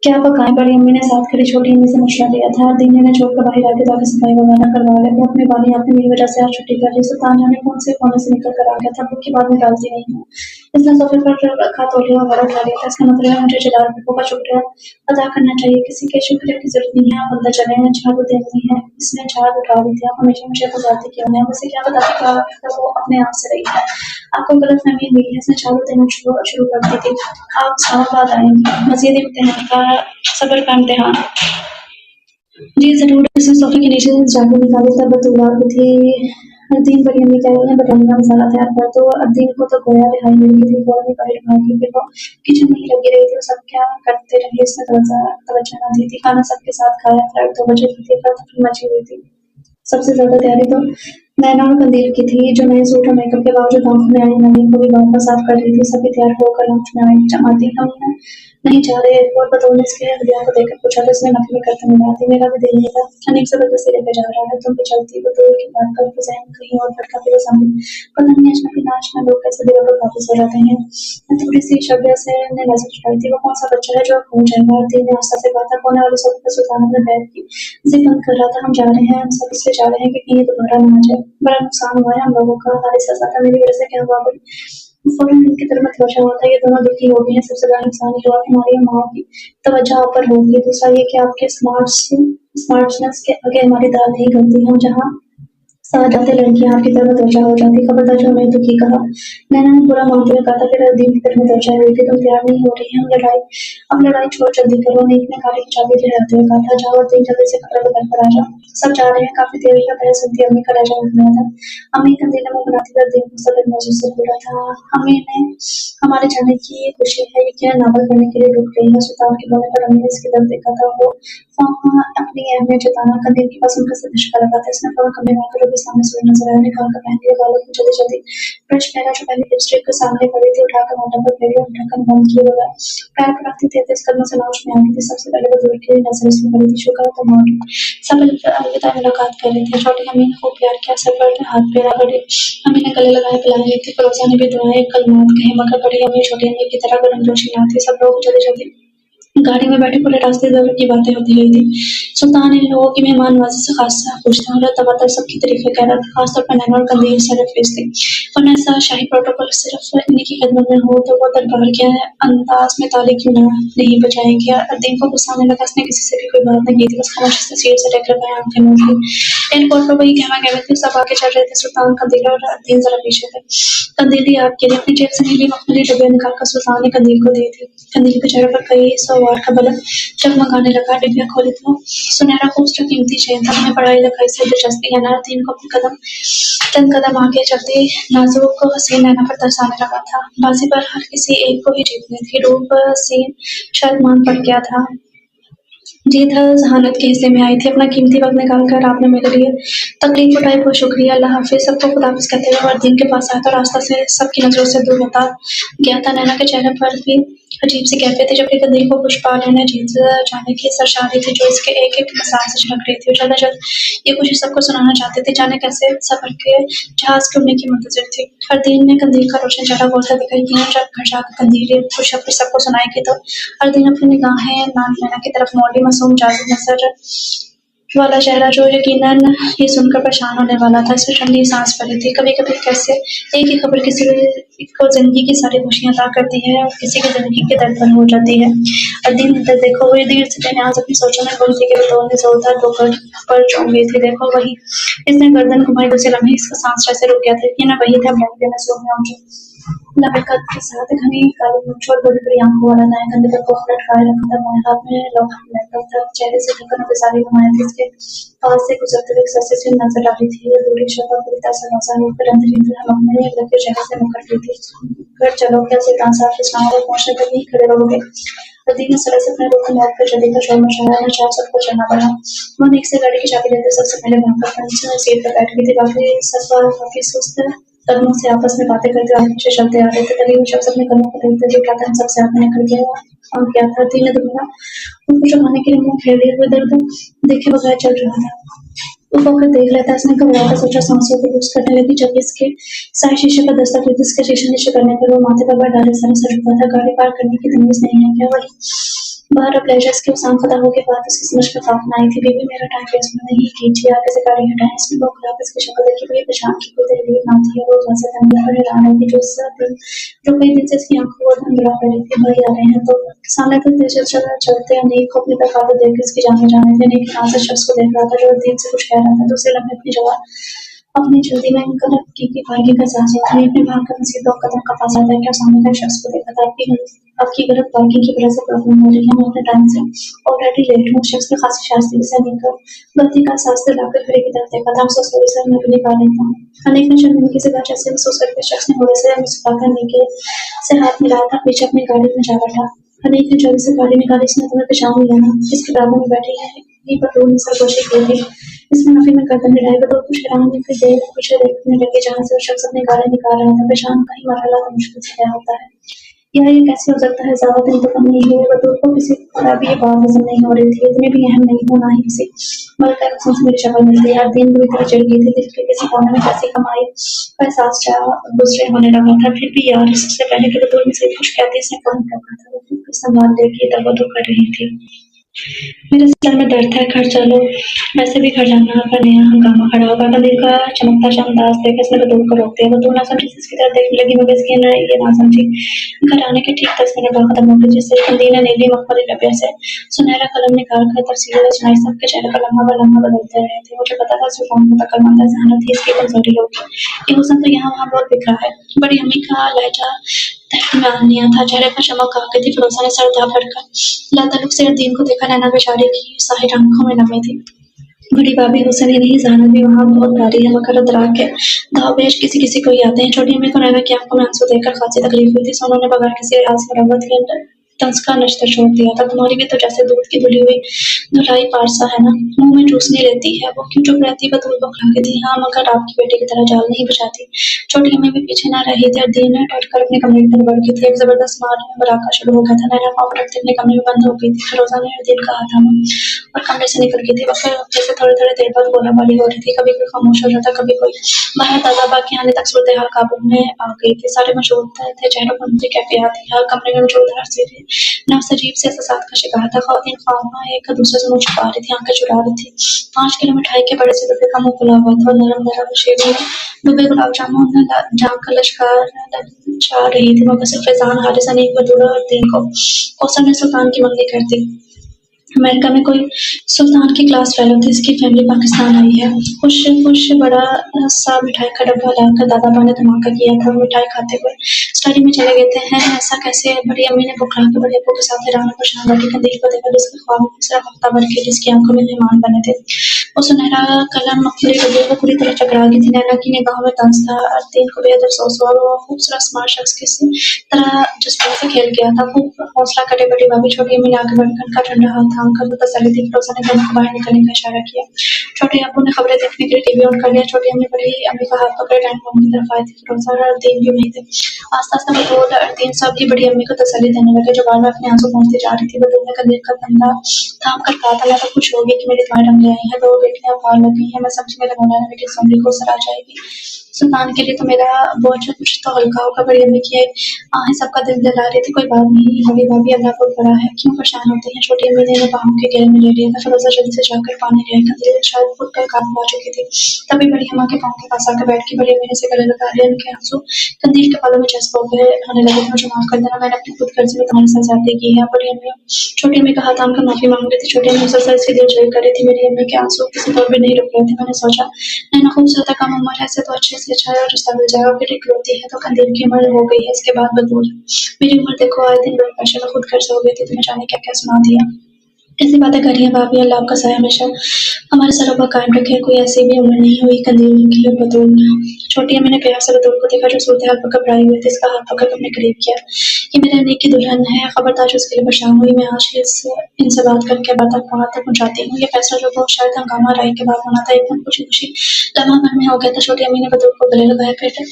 क्या पकाएं? बड़ी अम्मी ने साथ खड़ी छोटी अम्मी से मशवरा लिया था। दीने ने छोड़कर बाहर आके जाके सफाई वगैरह करवा ले। वो अपनी वाली आपने मेरी वजह से आज छुट्टी कर ली। सुल्तान जाने कौन से कोने से निकल कर आ गया था। वो की बात में टालती नहीं हूँ। इसने सोफे पर रखा तौलिया वगैरह उठा लिया था। इसका मतलब है मुझे जलाल बेटों का शुक्रिया अदा करना चाहिए। किसी के शुक्रिया की जरूरत नहीं है। आप अंदर चले हैं, झाड़ू देनी है। इसने झाड़ू उठा ली थी। आप हमेशा मुझे बताती क्यों है? मुझे क्या बताती कि वो अपने आप से रही है। आपको गलतफहमी हुई है। इसने झाड़ू देना शुरू कर दी थी। आप साल बाद आएंगे। मजीद इम्तिहान का सब्र का इम्तिहान। जी जरूर। इसने सोफे के नीचे से झाड़ू निकाली तब बतूल आ गई थी। अदीन बड़ी अम्मी कह रही है बटाने का मसाला तैयार कर दो। अदीन को तो गोया रिहाई मिल गई थी। फौरन बाहर भागी कि वो किचन में ही लगी रही थी। वो सब क्या करते रहे इसने तवज्जो न दी थी। खाना सबके साथ खाया। फ्लाइट 2 बजे की थी। फिर मची हुई थी। सबसे ज्यादा तैयारी तो नैना और कंदील की थी, जो नए सूट और मेकअप के बावजूद आंखों में आई नमी को भी वापस साफ कर रही थी। सभी तैयार होकर लंच में आई। जमाती हम नहीं चाह रहे। और बतौर ने इसके हृदय को देखकर पूछा तो इसने नकली करते मिला दी। मेरा भी दिल नहीं था। अनेक जबरदस्ती लेकर जा रहा है। तुम भी चलती वो दूर की बात कर जहन कहीं और भटका फिर सामने पता नहीं अजनबी नाचना लोग कैसे दिलों पर वापस हो जाते हैं। थोड़ी सी शब्द से ने नजर चुराई थी। वो कौन सा बच्चा है जो अब पहुंच जाएगा? दी ने आस्था से कहा था। कोने वाले सोफे पर सुल्तान अपने बैग की जिद बंद कर रहा था। हम जा रहे हैं। हम सब इसलिए जा रहे हैं कि कहीं ये दोबारा ना आ जाए। बड़ा नुकसान हुआ है हम लोगों का। हमारी सजा था। मेरी वजह से क्या हुआ? फौरन उनकी तरफ तवज्जो हुआ था। ये दोनों दुखी हो गए हैं। सबसे बड़ा नुकसान ये हुआ कि हमारी माओ की तवज्जो आप पर होगी। दूसरा ये कि आपके स्मार्टनेस के आगे हमारी दाल नहीं गलती। हम जहाँ साथ जाते लड़कियां आपकी तरफ तवज्जो हो जाती। खबरदार जो हमें दुखी कहा। नैना ने पूरा मानते हुए कहा था। फिर दीन की तरफ तवज्जो हुई थी। तुम तैयार नहीं हो रही है? अब लड़ाई छोड़ जल्दी करो। नीक ने गाड़ी की चाबी ले आते हुए कहा था। जाओ और दीन जल्दी से कपड़े बदल कर आ जाओ। सब जा रहे हैं। काफी देर का पहले सुनती अम्मी का लहजा उठ गया था। अम्मी कंधे में मुंह बनाती हुए दीन को सदर महसूस से बोला था। अम्मी ने हमारे जाने की ये खुशी है। ये क्या नावल करने के लिए रुक रही है? सुल्तान के बोलने पर अम्मी ने इसकी तरफ देखा था। वो अपनी अहमियत जताना कंधे के पास उनका सिर धक्का लगा था। इसने फौरन कमरे में आकर अभी सामने से नजर आया। निकाल कर पहन लिया बालों को जल्दी जल्दी ब्रश पहना। जो पहले लिपस्टिक के सामने पड़ी थी उठाकर माथा पर फेरी और ढक्कन बंद किए बगैर पैर पर रखती थे। इस कदमों से नाउच में आ गई थी। सबसे पहले वो दूर की नजर इसमें पड़ी थी। शुक्र है तुम आ गई। सब अलविदा मुलाकात कर रहे थे। छोटी अम्मी ने खूब प्यार किया। सर पर हाथ फेरा। बड़ी अम्मी ने गले लगाए पिलाने ली थी। पड़ोसा ने भी दुआएं कलमात कहे। मगर बड़ी अम्मी छोटी अम्मी की तरह गर्मजोशी न थी। सब लोग जल्दी जल्दी गाड़ी में बैठे पूरे रास्ते दौर की बातें होती रही थी। सुल्तान इन लोगों की मेहमान नवाजी से खासा पूछता हूँ। तबादला सबकी तारीफें कह रहा था। खासतौर पर नैना और कंदील सरफेस थी। वरना ऐसा शाही प्रोटोकॉल सिर्फ इन्हीं की खिदमत में हो तो वो दरबार के अंदाज में ताली क्यों ना नहीं बजाएंगे। और दिन को गुस्सा आने लगा। उसने किसी से भी कोई बात नहीं की थी। बस खामोशी से सीट से टेक कर आंखें मूंद ली। एयरपोर्ट पर वही कहमा कहते थे। सब आगे चल रहे थे। सुल्तान कंदील और दिन जरा पीछे थे। कंदील आपके लिए अपनी जेब से नीली मखमली डब्बियां निकालकर सुल्तान ने कंदील को दी थी। कंदील के चेहरे पर कई सौ वार का बल्ब जगमगाने लगा। डिब्बियां खोली तो सुनहरा खूबसूरत कीमती चेन था। हमें पढ़ाई लिखाई से दिलचस्पी है ना? तीन को अपने चंद कदम आगे चलते नाजुक हसीन नैना पर तरस आने लगा था। बाजी पर हर किसी एक को ही जीतनी थी। रूप सीन शायद मान पड़ गया था। जीत हर जहानत के हिस्से में आई थी। अपना कीमती वक्त निकाल कर आपने मेरे लिए तकलीफ उठाई। बहुत शुक्रिया। अल्लाह हाफिज। सबको खुदाफिज कहते हुए वर्दीन के पास आया तो रास्ता से सबकी नजरों से दूर होता गया था। नैना के चेहरे पर भी अजीब सी कैफियत थी। जबकि कंदील को पुष्पा लेने जीत जाने की सरशादी थी जो इसके एक एक मिसाल से झलक रही थी। जल्द ये कुछ सबको सुनाना चाहते थे। जाने कैसे सफर के जहाज के उड़ने की मुंतजर थी। हरदीन ने कंदील का रोशन चेहरा बोलता दिखाई दिया। जब घर जाकर कंदील खुश अपनी सबको सुनाएगी तो हरदीन अपनी निगाहें नैना की तरफ मोड़ी। मासूम जादू नजर वाला चेहरा जो यकीनन ये सुनकर परेशान होने वाला था। इसमें ठंडी सांस भरी थी। कभी कभी कैसे एक ही खबर किसी को जिंदगी की सारी खुशियां अता करती है और किसी की जिंदगी के दर्द पर हो जाती है। और दिन देखो वही देर से मैंने आज अपनी सोचों में गुम थी कि बतौर ने जोरदार ठोकर पर चौंक गई थी। देखो वही इसने गर्दन घुमाई। दूसरे लम्हे इसका सांस जैसे रुक गया था। ये ना वही था ब्लैक देना सो में आऊंगी लड़कत के साथ घनी काली मूंछ और बड़ी बड़ी आंखों वाला दाएं कंधे पर कोट लटकाए रखा था। बाएं हाथ में लैपटॉप था। चेहरे से ढक्कन और सारी घुमाए थे। इसके पास से गुजरते हुए एक सस्ते से नजर आ रही थी। ये दूरी शक्ल पूरी तरह से मजा होकर अंदर ही अंदर हम अपने लगे चेहरे से मुकर रही थी। घर चलो क्या सुल्तान साहब के सामने पहुंचने तक ही खड़े रहोगे? प्रदीप ने सड़क से अपने रुख को मोड़ कर जल्दी का शोर मचाया। न चार सबको चलना पड़ा। वो एक से गाड़ी की चाबी लेते सबसे पहले भागकर फ्रंट सीट पर बैठ गई थी। बाकी सब काफी सुस्त कदमों से आपस में बातें करते आगे पीछे चलते आ रहे थे। तभी वो शख्स अपने कदमों को देखते जो क्या था सबसे आगे निकल गया और क्या था। तीन दोबारा उनको चुमाने के लिए मुंह फेर लिए हुए दर्द देखे बगैर चल रहा था। वो वक्त देख लेता। इसने घबरा कर सोचा। सांसों को लूज करने लगी। जब इसके साय शीशे पर दस्तक हुई जिसके शीशे नीचे करने पर वो माथे पर डाले सर झुका था। गाड़ी पार करने की तमीज नहीं है क्या? वही बाहर अब लेजर्स की उसाम खत्म होने के बाद उसकी समझ में साफ आई थी। बेबी मेरा टाइम वेस्ट नहीं कीजिए, आगे से गाड़ी हटाएं। इसमें वो खुलाब इसकी शक्ल देखी हुई पहचान की कोई तहरीर ना थी और वो जैसे धंधे पर हैरान है कि जो कई दिन से इसकी आंखों को धुंधला कर रही थी। भाई आ रहे हैं तो सामने तो तेज चलते अनेक को अपनी तरफ आते देख इसकी जान में जाने थे। अनेक नाज़िर शख्स को देख रहा था जो दिन से कुछ कह रहा था। दूसरे लम्हे अपनी जगह अपनी जल्दी में गलत की भागी का साजिश था। अपने भाग कर मसीह 2 कदम का फासला तय किया। सामने का शख्स को देखा था। आपकी गलत पार्किंग की वजह से प्रॉब्लम हो रही है। मैं अपने टाइम से ऑलरेडी लेट हूँ। शख्स ने खासी शास्त्री से लेकर गलती का एहसास दिलाकर खिड़की की तरफ देखा था। I'm so sorry सर, मैं भी निकाल लेता हूँ। अनेक ने शर्मिंदगी से कहा जैसे महसूस करके शख्स ने घोड़े से मुस्कुराकर नीचे से हाथ मिलाया था। पीछे अपनी गाड़ी में जा बैठा। अनेक ने जल्दी से गाड़ी निकाली। इसने तुम्हें पहचान लिया ना, इसके बराबर में बैठी है ये बतूल ने सरगोशी की थी। इसने नफी में गर्दन हिलाई। बतूल कुछ हैरान हुई, फिर देर पीछे देखने लगी जहाँ से वो शख्स अपनी गाड़ी निकाल रहा था। पहचान का ही मरहला तो मुश्किल से तय होता है। यह ये कैसे हो सकता है? ज्यादा दिन तो कम नहीं हुए। बतूल को किसी तरह भी ये बात पसंद नहीं हो रही थी। इतनी भी अहम नहीं हो, ना ही किसी बल का से मेरी शक्ल मिलती है। दिन बुरी तरह चिढ़ गई थी। दिल के किसी कोने में कैसी कमाई का एहसास दूसरे होने लगा था। फिर भी यार, सबसे पहले कि बतूल में से कुछ कहती इसने फोन रखा था। बतूल को संभाल लेके दबा कर रही थी। मेरे सर में दर्द है, घर चलो। वैसे भी घर जाना का नया हंगामा खड़ा होगा। कदीर का चमकता सा अंदाज देख इसने बतूल को रोक दिया। बतूल ना समझी इसकी तरफ देखने लगी मगर इसकी ये ना समझी। घर आने के ठीक 10 मिनट बाद खत्म हो गई। जिससे कंदील ने नीली मखमली लबे से सुनहरा कलम निकाल कर तफसीलें रचनाई। सबके चेहरे का लम्हा ब लम्हा बदलते रहे थे। मुझे पता था सिर्फ कौन अक्लमंद जहानत थी इसकी कमजोरी होगी। ये हुस्न तो यहाँ वहाँ बहुत बिखरा है। बड़ी अम्मी का लहजा तहमीलिया था। चेहरे पर चमक आ गई थी। फिरोजा ने सर दबा कर लाताल्लुक से दीन को देखा। नैना बेचारी की साहिर आंखों में नमी थी। बड़ी भाभी हुसैन ही नहीं, जहानत भी वहाँ बहुत भारी है। मगर दरा के दावेश किसी किसी को ही आते हैं। छोटी अम्मी को नैना की आंखों में आंसू देखकर खासी तकलीफ हुई थी। सोनू ने बगैर किसी राज मरम्मत के तंज का नश्ता छोड़ दिया था। तुम्हारी भी तो जैसे दूध की धुली हुई धुलाई पारसा है ना, मुंह में चूसने लेती है। वो क्यों चुप रहती? बतूल बौखला के थी। हाँ, मगर आपकी बेटी की तरह जाल नहीं बचाती। छोटी अम्मी भी पीछे ना रही थी और दीन ने टट कर अपने कमरे की तरफ बढ़ गई थी। एक जबरदस्त मार में बराका शुरू हो गया था। नैना पाँव रखते अपने कमरे में बंद हो गई थी। फिरोजा ने दीन का हाथ थामा और कमरे से निकल गई थी। वक्त जैसे थोड़ी थोड़ी देर बाद गोलाबारी हो रही थी। कभी कोई खामोश हो जाता, कभी कोई बाहर ताजा बाकी आने तक सूरत हाल काबू में आ गई थी। सारे मशहूर थे, चेहरों पर उनकी कैफियत थी। हर कमरे में मौजूद हर चीज नफ्स अजीब से एहसास का शिकार था। ख़वातीन ख़्वाहां एक दूसरे से मुंह छुपा रही थी, आंखें चुरा रही थी। 5 किलो मिठाई के बड़े से डब्बे का मुंह खुला हुआ था और नरम नरम शेरों में डूबे गुलाब जामुन जाम का लश्कार ललचा रही थी। मगर सिर्फ फैजान, हारिस, अनीक, बतूल और दीन को कौसर ने सुल्तान की मंगनी कर दी। अमेरिका में कोई सुल्तान की क्लास फेलो थी। इसकी फैमिली पाकिस्तान आई है। खुश खुश बड़ा सा मिठाई का डब्बा लाकर दादा ने धमाका किया था। मिठाई खाते हुए स्टडी में चले गए थे। हैं ऐसा कैसे? बड़ी अम्मी ने बुखला के बड़े अब्बू के साथ हैरान परेशान बैठी कंदील को देखा जिसके ख्वाब में सिर्फ हफ्ता भर के जिसकी आंखों में मेहमान बने थे। वो सुनहरा कलम मखमली डब्बे को पूरी तरह चकरा गई थी। नैना की निगाहों में तंज था। तीन को बेहद अफसोस हुआ। वो खूबसूरत स्मार्ट शख्स किसी तरह जज्बात से खेल गया था। खूब हौसला करे बड़ी भाभी। छोटी अम्मी ने आगे बढ़कर का ठंडा हाथ थाम कर तसल्ली दी। फिरोजा ने दोनों को बाहर निकलने का इशारा किया। छोटे अब्बू ने खबरें देखने के लिए टीवी ऑन कर लिया। छोटी अम्मी बड़ी अम्मी का हाथ पकड़े डाइनिंग रूम की तरफ आई थी। फिरोजा और अर्दीन भी वहीं थे। आस्ता आस्ता बतूल अर्दीन सब की बड़ी अम्मी को तसल्ली देने लगे जो बार बार अपने आंसू पहुंचती जा रही थी। बतूल ने कंधे का कंधा थाम कर कहा था, मैं तो खुश होगी कि मेरी तुम्हारे रंग ले आई है। 2 बेटियां पार लग गई हैं। मैं समझी मेरे मौलाना बेटी सोनी को सर आ जाएगी। सुल्तान के लिए तो मेरा बोझ कुछ तो हल्का होगा। बड़ी अम्मी की आहें सबका दिल जला रही थी। कोई बात नहीं, बड़ी भाभी अल्लाह बहुत बड़ा है, क्यों परेशान होते हैं? छोटी अम्मी ने बाहों के घेरे में ले लिया था। फिरोजा जल्दी से जाकर पानी ले आई। कंदील शायद फुट कर काबू पा चुकी थी। तभी बड़ी अम्मा के पाँव के पास आकर बैठ गई। बड़ी अम्मी ने से गले लगा लिया। उनके आंसू कंदील के बालों में जज्ब हो गए होने लगे थे। मुझे माफ कर देना, मैंने अपनी खुद गर्जी में तुम्हारे साथ ज्यादती की है। बड़ी अम्मी छोटी अम्मी का हाथ थाम कर माफी मांग रही थी। छोटी अम्मी मुसलसल इसकी दिल जोई कर रही थी। मेरी अम्मी के आंसू किसी तौर पर नहीं रुक रहे थे। मैंने सोचा नैना खूबसूरत कम उम्र है, ऐसे तो अच्छे से अच्छा रिश्ता मिल जाएगा। फिर एक रोती है तो कंदील की उम्र हो गई है। इसके बाद बतूल मेरी उम्र देखो, आए दिन ब्लड प्रेशर में खुद खर्च हो गई थी। तुम्हें जाने क्या क्या सुना दिया। ऐसी बातें करी हैं भाभी। अल्लाह आपका साया हमेशा हमारे सरों पर कायम रखे। कोई ऐसी भी उम्र नहीं हुई। कंदील की और बतूल छोटी अम्मी ने प्यार से बतूल को देखा जो सूरत हाल पर घबराई हुई थी। इसका हाथ पकड़ अपने करीब किया। ये मेरे अनीक की दुल्हन है। खबरदार उसके लिए परेशान हुई। मैं आज ही इनसे बात करके बात तक वहाँ तक पहुँचाती हूँ। ये फैसला जो बहुत शायद हंगामा राय के बाद होना था एकदम खुशी खुशी लम्हा भर में हो गया था। छोटी अम्मी ने बतूल को गले लगाया। फिर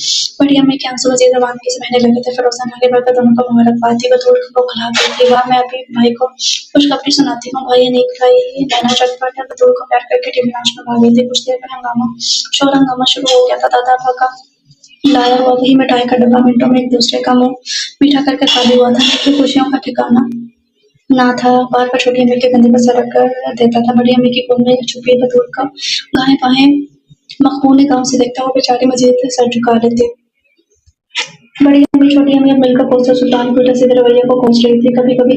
बड़ी अम्मी के आंसू मजीद रवानगी से बहने लगे थे। फिरोजा ने आगे बढ़कर दोनों को मुबारकबाद दी। बतूल को खिला गई थी। वाह, मैं अभी भाई को खुशखबरी सुनाती हूँ। भाई अनीक भाई नैना चटपट बतूल को प्यार करके टीवी लॉन्च में भाग गई थी। कुछ देर में शोर हंगामा शुरू हो गया था। दादा का लाया हुआ वही मिठाई का डब्बा मिनटों में एक दूसरे का मुंह मीठा करके खाली हुआ था। खुशियों का ठिकाना ना था। बार बार छोटी अम्मी के कंधे पर सर रख कर देता था। बड़ी अम्मी की गोद में छुपी बतूल का गायें बाहें मखमून गांव से देखता, वो बेचारी मजीद सर झुका लेती। बड़ी अम्मी छोटी अम्मी अब मिलकर कोसों सुल्तान के उल्टा सीधे रवैये को कोस रही थी। कभी कभी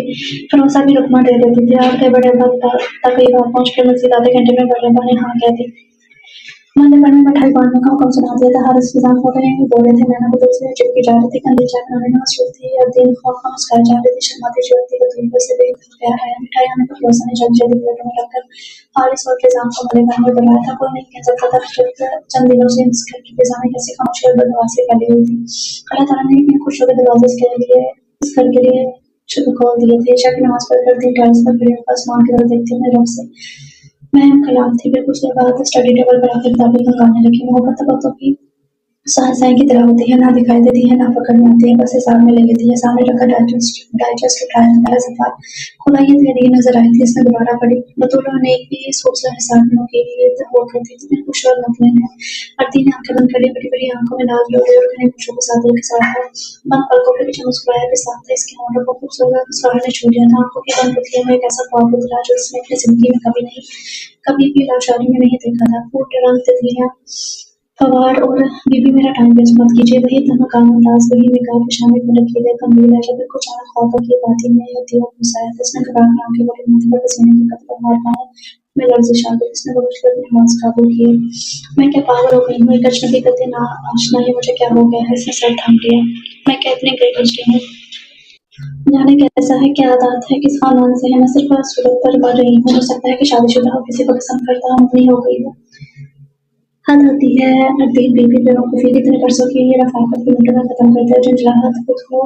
फरोसा भी रुकमा दे देती थी। आखिर बड़े अब्बा तक कई बार पहुंच कर मजीद आधे घंटे में बड़े अब्बा ने हाँ कहती। मैंने बड़े मिठाई बांटने का हुक्म सुना दिया था। हर इस निजाम को नहीं बोल रहे थे। मैंने को दूसरे चिपकी जा रही थी, कंधे चाय बनाने में मसरूफ थी। और दिन खौफ का मुस्कुराई जा रही थी, शर्माती चलती बतूल पर से भी प्यार आया। मिठाई आने पर फरोसा ने जल्दी जल्दी प्लेटों में रखकर हारिस और फिजान को गले में बुलाया था। कोई नहीं कह सकता था कि चंद दिनों से इस घर की फिजा में कैसी खामोशी और बदमाशी फैली हुई थी। अल्लाह ताला ने इतने खुश होकर दरवाजे इस घर के लिए खोल दिए थे। शक नमाज पढ़कर दिन टाइल्स पर खड़े होकर आसमान की तरफ देखती अपने रब से मैं कलाम थी। फिर कुछ देर बाद स्टडी टेबल पर आकर किताबें खंगालने लगी। मोहब्बत तबक़ों की साय की तरह होती है, ना दिखाई देती है, ना पकड़ में आती है, बस हिसाब में ले लेती है। सामने रखा डाइजेस्ट उठाया, पहला सफा खुला ही तहरीर नजर आई थी। इसने दोबारा पढ़ी। बतौर ने एक भी सोचला हिसाब में के लिए हो गई थी। इतने खुश और मुतमईन है। आरती ने आंखें बंद कर ली, बड़ी बड़ी आंखों में लाल लोटे और घने होशों के साथ एक साथ था। बंद पलकों के पीछे मुस्कुराया के साथ था। इसके होठों को खूबसूरत मुस्कुराहट ने छू लिया था। आंखों की बंद पुतलियों में एक ऐसा ख्वाब उतरा जो उसने अपनी जिंदगी में कभी भी लाचारी में नहीं देखा था। फूट रंग तितलियां फवार और बीबी मेरा टाइम वेस्ट मत कीजिए, वही धमकान अंदाज, वही निगाह पेशानी पर रखी गंभीर है। जब कुछ अचानक ख्वाबों की बात ही में दिया घुसाया तो उसने घबरा कर आंखें बड़ी माथे पर पसीने की कतरे मार पाया में लर्जिश आ गई। उसने बुझ कर अपने हौस काबू किए। मैं क्या पागल हो गई हूँ? एक अजनबी का दिन आशना ही मुझे क्या हो गया है? इसने सर थाम लिया। मैं क्या इतनी गई गुजरी हूँ? जाने कैसा है, क्या आदत है, किस खानदान से है। मैं सिर्फ सूरत पर बढ़ रही हूँ। हो सकता है कि शादीशुदा हो, किसी को पसंद करता हूँ, अपनी हो गई हो। हद होती है। अरदीन बीबी बेवकूफ़ी कितने बरसों की ये रफ़ाक़त की मुठ्ठी में ख़त्म कर दिया। झंझलाहट खुद को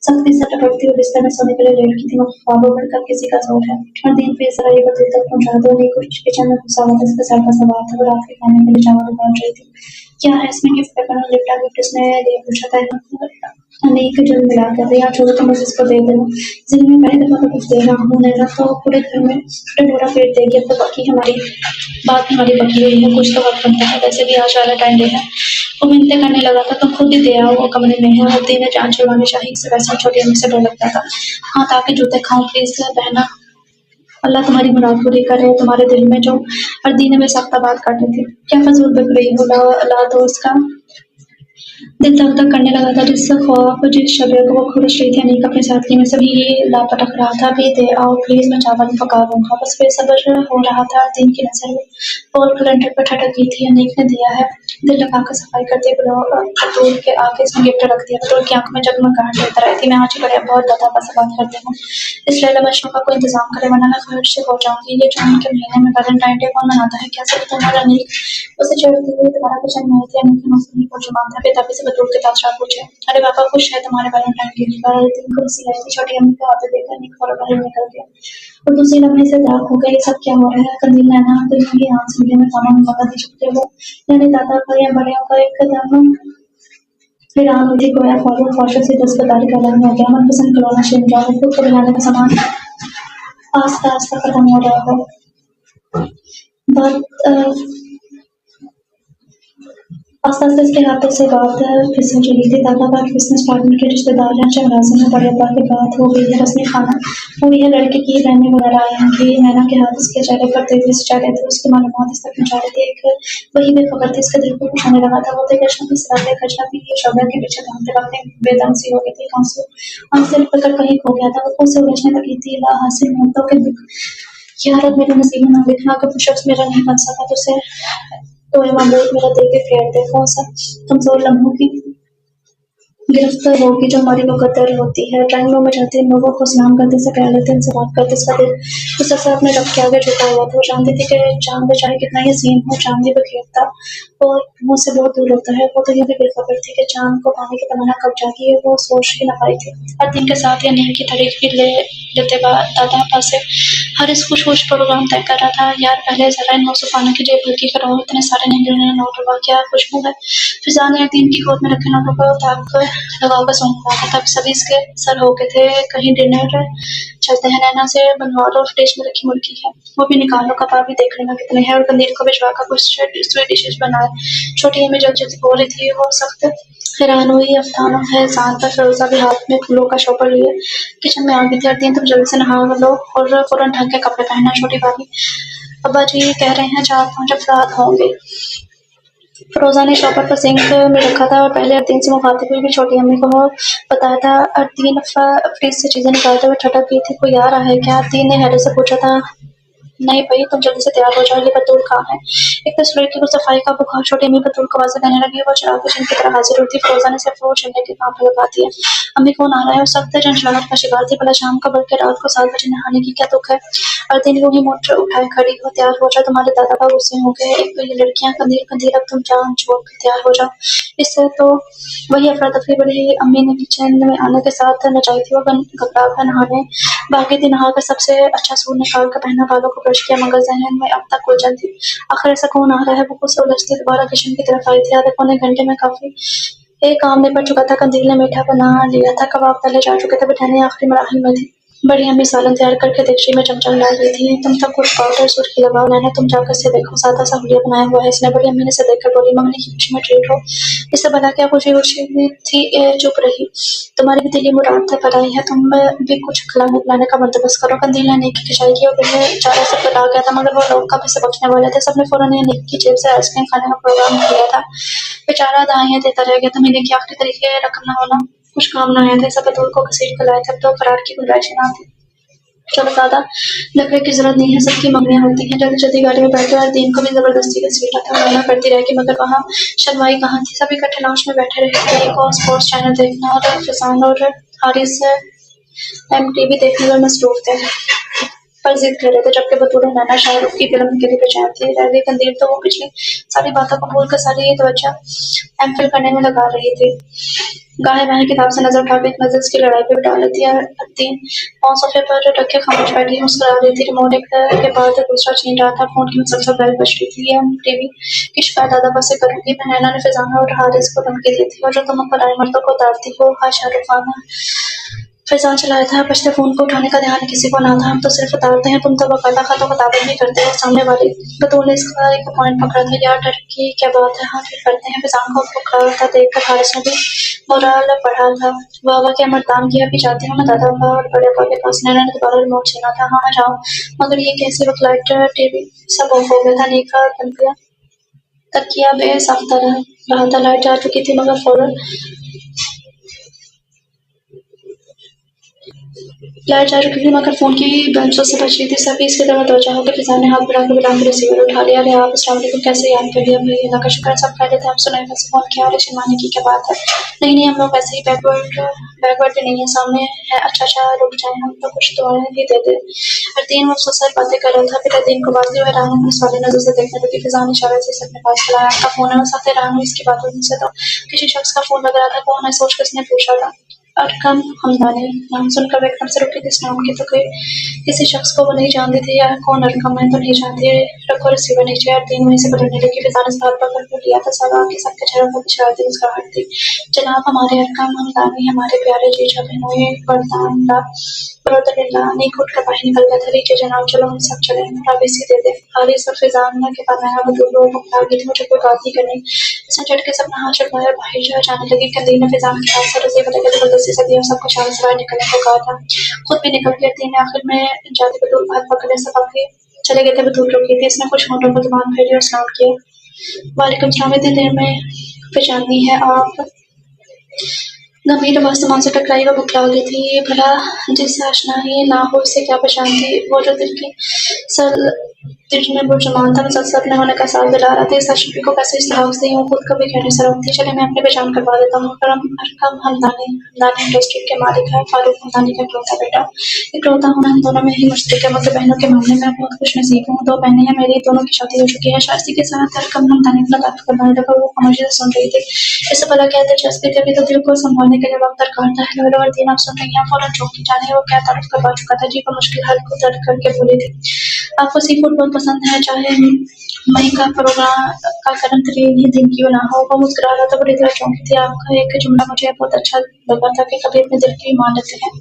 सख्ती से टपकती हुई बिस्तर में सोने के लिए लेट की थी। ख्वाबों पर कब किसी का ज़ोर है। अरदीन प्लीज़ ज़रा ये बतूल तक पहुँचा दो। नहीं कुछ किचन में घुसा हुआ था, इसका सर का सवार था। वो रात के खाने के लिए चावल उबाल रही थी। क्या है इसमें? गिफ्ट पेपर और गिफ्ट उसने लिए पूछा था। अनेक जल मिला कर यहाँ छोड़ो तो मुझे इसको दे देना। जिंदगी में पहली दफा तो कुछ दे रहा हूँ, नहीं तो पूरे घर में डोरा पेट देगी। अब तो बाकी हमारी बात हमारी बकी हुई है। कुछ तो वक्त बनता है, वैसे भी आज वाला टाइम है। वो मिन्नतें करने लगा था, तुम खुद ही दे आओ, वो कमरे में है। हल्दी ने जान छुड़वानी चाहिए से वैसे छोटी अम्मी से डर लगता था। हाँ ताकि जूते खाऊं प्लीज बहना। अल्लाह तुम्हारी मुराद पूरी करे। तुम्हारे दिल में जो अर्दीने में सख्त बात काटी थी, क्या फजूल बिक रही हो? ला दो इसका। दिल धक धक करने लगा था। जिस ख्वाब जिस शबे को वो खुश रही थी अनीक अपने साथी में सभी ये लापटक रहा था। भी दे आओ प्लीज, मैं चावल पका लूंगा। बस बेसब्र हो रहा था। दिन की नजर में पोल कैलेंडर पर ठटक गई थी। अनीक ने दिया है। दिल लगाकर सफाई करते बतूल के आगे इसने गिफ्ट रख दिया। बतूल की आंख में जगमगाहट लेकर आई थी। मैं आज ही बड़े बहुत लताफा से बात करती हूँ। इस लैला बच्चों का कोई इंतजाम करे वरना मैं घर से हो जाऊंगी। ये जून के महीने में वैलेंटाइन डे कौन मनाता है? क्या सब तुम्हारा अनीक उसे छेड़ती हुई तुम्हारा किचन में आई थी। अनीक के मुंह को जुबान था। बेताबी से बतूल के तासरात पूछे। अरे पापा खुश है तुम्हारे वैलेंटाइन डे पर? दिन को हंसी आई थी। छोटी अम्मी को आते देखकर अनीक फौरन बाहर निकल गया। और दूसरी लम्हे से दाग हो गया। ये सब क्या हो रहा है? कंदील नैना दिल की आंख सीधे में कामा में लगा दी चुपके वो यानी दादा का या बड़े का एक कदम फिर आम हुई थी। गोया ख्वाबों ख्वाहिशों से दस्तबरदारी का ऐलान हो गया। मनपसंद खिलौना छिन जाओ, खुद को बनाने का सामान आस्ता आस्ता खत्म हो रहा हो। बात आस्ता आस्ता इसके हाथों से बात फिसल रही थी। दादा का बिजनेस पार्टनर के रिश्तेदार हैं। चमरासी में बड़े अब्बा की बात हो गई है। रस्मी खाना हुई है। लड़के की बहनें वगैरह आई हैं। नैना के हाथ इसके चेहरे पर तेजी से जा रहे थे। उसकी मालूमात इस तक पहुंचा रही थी। एक वही बेखबर थी। इसके दिल को कुछ होने लगा था। वो तो अजनबी सराते खर्चा भी ये शोभा के पीछे भागते भागते बेदम सी हो गई थी। आंसू पकड़ कहीं खो गया था। वो खुद से उलझने लगी थी। ला हासिल मोहब्बतों के दुख यार अब मेरे नसीब में ना लिखना। अगर वो शख्स मेरा नहीं बन सका तो उसे तो मामूद मेरा देख के फेर दे। कौन सा कमजोर लम्हों की गिरफ्तार होगी जो हमारी मुकद्दर होती है। ड्राइंग रूम में जाते हैं, लोगों को सलाम करते से पहले दिन से बात करते इसका दिल उस अफसार में रख के आगे झुका हुआ था। वो जानती थी कि चांद चाहे कितना ही हसीन हो, चांद भी बखेरता और मुँह से बहुत दूर होता है। वो तो ये भी बेखबर थी कि चांद को पाने की तमन्ना कब जागी है, वो सोच ही न पाई थी। हर दिन के साथ या नींद की तारीफ भी लेते दादा पास से हर इस खुश प्रोग्राम तय कर रहा था। यार पहले जरा इन मौसूफाना की जेब हल्की करो। इतने सारे नीले नोट हुआ क्या खुशबू है। फिजा ने दिन की गोद में रखे नोटों को ताक लगाकर सोने लगा था। तब सभी इसके सर हो गए थे। कहीं डिनर चलते हैं, नैना से बनवा लो, फ्रिज में रखी मुर्गी है वो भी निकालो, कबाब भी देख लेना कितने हैं, और कंदील को भिजवा कर कुछ स्वीट डिशेज बनाए। छोटी अम्मी जल्दी जल्दी बोल रही थी, वो सख्त हैरान हुई। अफताना है जान पर, फिरोजा भी हाथ में फूलों का शॉपर लिए किचन में आ गई थी। हर दिन तुम जल्दी से नहा लो और फौरन ढंग के कपड़े पहनना। छोटी भाभी, अब्बा जी कह रहे हैं 4-5 अफराद होंगे। फिरोजा ने शॉपर को सिंक में रखा था और पहले अर्दीन से मुखातिब हुई भी छोटी अम्मी को वो बताया था। अर्दीन फ्रिज से चीजें निकालते हुए ठटक गई थी। कोई आ रहा है क्या? अर्दीन ने हैरत से पूछा था। नहीं भाई, तुम जल्दी से तैयार हो जाओ, ये बतूल कहाँ है? एक तो इस लड़की को सफाई का बुखार। छोटी अम्मी बतूल को आवाज़ें देने लगी। वो चिराग की की तरह हाजिर होती। फिरोजा ने सिर्फ वो चलने के काम पे लगा दिया। अम्मी कौन आ रहा है? वो सख्त झंझलाहट का शिकार थी। भला शाम का बल्कि रात को 7 बजे नहाने की क्या दुख है? अर्दीन यूं ही मोटर उठाए खड़ी हो। तैयार हो जाओ, तुम्हारे दादा का गुस्से हो गए। एक तो ये लड़कियां कंधीर कंधीर, अब तुम जान छोड़ कर तैयार हो जाओ। इससे तो वही अफरा तफरी बड़ी। अम्मी ने किचन में आने के साथ नचाई थी। वो घबरा कर नहाने भागी थी। नहाकर सबसे अच्छा सूट निकाल कर पहना, बालों को ब्रश किया, मगर जहन में अब तक उलझन थी। आखिर ऐसा कौन आ रहा है? वो कुछ उलझती दोबारा किचन की तरफ आई थी। आधे पौने घंटे में काफी एक काम निपट चुका था। कंदील ने मीठा बना लिया था, कबाब तले जा चुके थे, बिठाने आखिरी मराहल में थी। बड़ी अम्मी सालन तैयार करके देगची में चमचा डाल रही थी। तुम तब कुछ पाउडर सुर्खी लगाओ, नैना तुम जाकर से देखो, सादा सा हुलिया बनाया हुआ है इसने। बड़ी अम्मी ने से देखकर बोली, मंगनी की खुशी में ट्रीट हो। इससे भला क्या खुशी उशी हुई थी? चुप रही। तुम्हारी भी दिली मुराद है भलाई है, तुम भी कुछ खिलाने पिलाने का बंदोबस्त करो। कंदील ने नेकी खिंचाई की और बिल्ले चारा सब बता गया था, मगर वो लोग कब से बचने वाले थे। सबने फौरन ये नेकी की जेब से आइसक्रीम खाने का प्रोग्राम किया था। बेचारा दाइयां देता रह गया था। महीने की आखिरी तरीके रकम न होना कुछ काम न आया था। सब बतूल को घसीट कर लाए थे। अब तो फरार की गुंजाइश न थी। चलो दादा, नखरे की जरूरत नहीं है, सबकी मंगनियां होती हैं। जल्दी जल्दी गाड़ी में बैठे और दीन को भी जबरदस्ती घसीटा था। मना करती रह कि मगर वहाँ शर्माई कहाँ थी। सभी इकट्ठे लाउंज में बैठे रहे थे। एक और स्पोर्ट्स चैनल देखना और फिजान और हारिस एमटीवी देखने में मसरूफ थे, पर जिद कर रहे थे। जबकि बतूल और नैना शाहरुख की फिल्म के लिए बेचैन थी। रह गई कंदील तो वो पिछली सारी बातों को भूल कर सारी तवज्जो एमफिल करने में लगा रही थी। गाहे बाहें किताब से नजर उठाकर एक नजर की लड़ाई पे बिता लेती है। तीन पाँव सोफे पर रखे खामोश बैठी मुस्कुरा रही थी। रिमोट एक के बाद दूसरा छीन रहा था। फोन की मुसलसल बेल बज रही थी। टीवी की शिकायत दादा बस से करूंगी मैं। नैना ने फिजाना और हारिस को धमकी दी थी, और जो तुम पर आए मर्दों को उतारती हो। हाय शाहरुख खान फैजान चलाया था। बचते फोन को उठाने का ध्यान किसी को ना था। हम तो सिर्फ उतारते हैं, तुम तो बकायदा खतों को ताबड़ भी करते हो। सामने वाली बतूल ने इसका एक पॉइंट पकड़ा था। यार डर की क्या बात है, हाँ फिर करते हैं। फैजान को पकड़ा था देखकर हारिस ने भी मोरल बढ़ा था। वाह क्या मर्दान किया, भी जाती हूँ मैं दादा और बड़े अब्बा के पास। नैना ने दोबारा रिमोट छीना था। हाँ मैं जाऊँ, मगर ये कैसे वक्त लाइट टीवी सब ऑफ हो गया था। नीका तकिया तकिया बेसाख्ता रहा था। लाइट जा चुकी थी, मगर फौरन लाइट जा चुकी थी, मगर फोन की बेंचों से बच रही थी। सभी इसकी तरफ तवज्जो होकर फिजा ने हाथ बढ़ाकर बिलान के रिसीवर उठा लिया। अरे आप अस्सलाम वालेकुम, कैसे याद कर लिया भाई? अल्लाह का शुक्र, सब खैरियत है। आप सुनाए कैसे फोन किया? और शर्माने की क्या बात है? नहीं नहीं, हम लोग वैसे ही बैकवर्ड नहीं है, सामने है। अच्छा अच्छा रुक जाए, हम तो कुछ दुआएं भी दे दे। हरदीन मुफ्तसर बातें कर रहा था। फिर हरदीन को बात हुई। हैरान अपनी सारी नजर से देखने लगी। फिजा ने इशारे से अपने पास बुलाया। आपका फोन है? मैं सख्त हैरान हुई इसकी बातों से। तो किसी शख्स का फोन लग रहा था। कौन है सोच कर इसने पूछा था। अरकम हमदानी नाम सुनकर एकदम से रुकी थी। इस नाम की तो कोई किसी शख्स को वो नहीं जानती थी। यार कौन अरकम है तो नहीं जानती। रखो रिसीवर नीचे। यार तीन वहीं से बदलने लगी। फिजा ने हाथ पकड़ कर लिया था। सगा के सबके चेहरों पर शरारती मुस्कुराहट थी। जनाब हमारे अरकम हमदानी, हमारे प्यारे जीजा बहनोई बरदानला बरदल्ला नहीं घुट कर बाहर निकल गया था। लीजिए जनाब, चलो हम सब चले, प्राइवेसी दे दे। हारिस और फिजान के बाद नैना बदूल लोग आ गई थी। मुझे कोई बात नहीं करनी। इसने झटके से अपना हाथ छुड़वाया, बाहर जाने लगी। कंदील ने फिजान के हाथ से रस्सी पकड़ जबरदस्ती से दिया और सबको चारों से बाहर निकलने को कहा था। खुद भी निकल गई थी। आखिर में जाते बतूल हाथ पकड़ने से बाकी चले गए थे। बतूल रुकी थी। इसने कुछ होटल को जुबान फेरी और सलाम किया। वालेकुम सलाम, इतनी देर में पहचानी है आप? गंभीर आवाज सामान से टकराई। वो बकला गई थी। भला जिससे आशनाई ना हो उसे क्या पहचानती? वो जो दिल में बुर्जुमान था, मुसलसल अपने होने का एहसास दिला रहा था। इस अशरफी को कैसे इस्तेहाक से यूं खुद कभी कहने से रोकती? चले मैं अपनी पहचान करवा देता हूँ। अरकम हमदानी हमदानी इंडस्ट्री के मालिक है। फारूक हमदानी का इकलौता बेटा। इकलौता होना हम दोनों में ही मुश्तरक है, मगर बहनों के मामले में बहुत खुश नसीब हूँ। 2 बहनें हैं मेरी, दोनों की शादी हो चुकी है। शादी के साथ अरकम हमदानी अपना तारीफ करवाने लगा। वो खामोशी से सुन रही थी। इससे भला क्या दिलचस्पी थी? अभी तो दिल को संभालने के लिए वक्त दरकार था। हेलो हेलो अर्दीन, आप सुन रही हैं? फौरन चौंकी। जाने वो क्या तारीफ करवा चुका था? जी, वो मुश्किल हाल को दर्द करके बोली थी। आपको सी फूड बहुत पसंद है, चाहे मई का प्रोग्राम का करम तरीन ही दिन क्यों ना हो। वो मुस्कुरा रहा था, बड़ी तरह चौंकी थी। आपका एक जुमला मुझे बहुत अच्छा लगा था कि कभी अपने दिल की मान लेते हैं।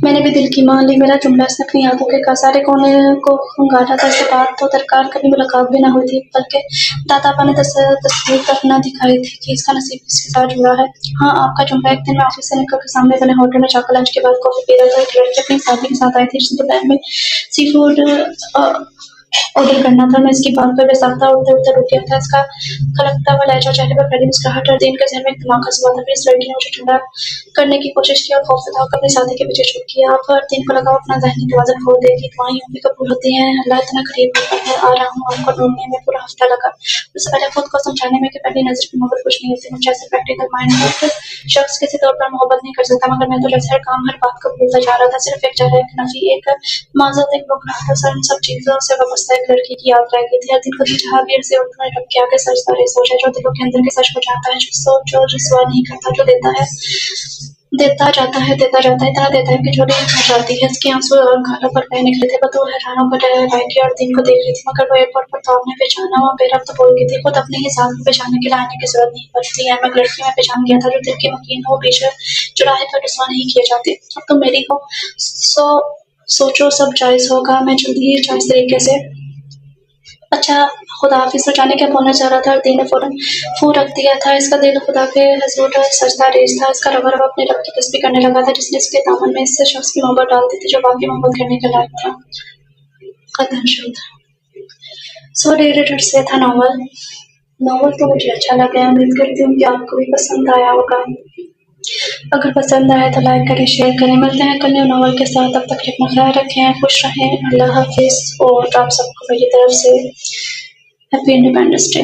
मैंने भी दिल की मान ली। मेरा जुमला इसने अपनी यादों के सारे कोने को गाटा था। इसके बाद तो दरकार कभी मुलाकात भी ना हुई थी, बल्कि दादापा ने तस्वीर तक न दिखाई थी कि इसका नसीब इसके साथ जुड़ा है। हाँ, आपका जुमला। एक दिन मैं ऑफिस से निकल के सामने बने होटल में जाकर लंच के बाद कॉफी पी रहा था। एक लड़की अपनी साथी के साथ आई थी जिसने दोपहर में सी फूड ऑर्डर करना था। मैं इसकी बात पर बेसाख्ता उड़ते उड़ते रुक गया था। इसका खलकता हुआ लहजा, चेहरे पर पहली मुस्कुराहट और दिन के जहन में एक दिमाग का सवाल था। फिर इस लड़की ने मुझे ठंडा करने की कोशिश की और खौफजदा होकर अपने साथी के पीछे छुप किया। आप हर दिन को लगा अपना जहनी तवाज़ुन खो देगी। दुआएं यूं भी कबूल होती हैं। अल्लाह इतना करीब होता है। आ रहा हूँ आपको ढूंढने में पूरा हफ्ता लगा। उससे पहले खुद को समझाने में कि पहली नजर की मोहब्बत कुछ नहीं होती। मुझे ऐसे प्रैक्टिकल माइंड शख्स किसी तौर पर मोहब्बत नहीं कर सकता, मगर मैं तो जैसे हर काम हर बात को भूलता जा रहा था। सिर्फ एक जगह, एक नफी, एक माजरत, एक बुखलाहट और इन सब चीजों से वाबस्ता एक लड़की की याद रह गई थी। हर दिन खुद की जहांगीर से उठकर रब के आगे सजदा है। सोचा जो दिलों के अंदर के सच को जानता है, जो सोच जो रुसवा नहीं करता, जो देता है, देता जाता है, इतना देता है कि झोली भर जाती है। इसके आंसू और गालों पर बह निकले थे। बतूल हैरान होकर टहराएगी और दिन को देख रही थी, मगर वो एयरपोर्ट पर तो आपने पहचाना। वो बेरब्त बोल गई थी, खुद अपने ही साथ में पहचानने के लिए आने की जरूरत नहीं पड़ती है। मैं लड़की में पहचान गया था जो दिल की मकीन हो, बेशक चुराहे पर रुसवा नहीं किए जाते। अब तुम मेरी हो, सो सोचो सब जायज होगा। मैं जल्दी ही जायज तरीके से अच्छा खुदा हाफिज तो जाने क्या बोलना चाह रहा था और दी ने फौरन फूं रख दिया था। इसका दिल खुदा के हजूर सजदा रेज था। इसका रवा रवा अपने रब की तस्बीह करने लगा था, जिसने इसके दामन में इससे शख्स की मोहब्बत डाल दी थी जो वाकई मोहब्बत करने के लायक था। कदम शुद सो डेरिडेट से था नावल। नावल तो मुझे अच्छा लगा। उम्मीद करती हूँ कि आपको भी पसंद आया होगा। अगर पसंद आया तो लाइक करें, शेयर करें। मिलते हैं कल नए नावल के साथ। तब तक अपना ख्याल रखें, खुश रहें। अल्लाह हाफिज और आप सबको मेरी तरफ से हैप्पी इंडिपेंडेंस डे।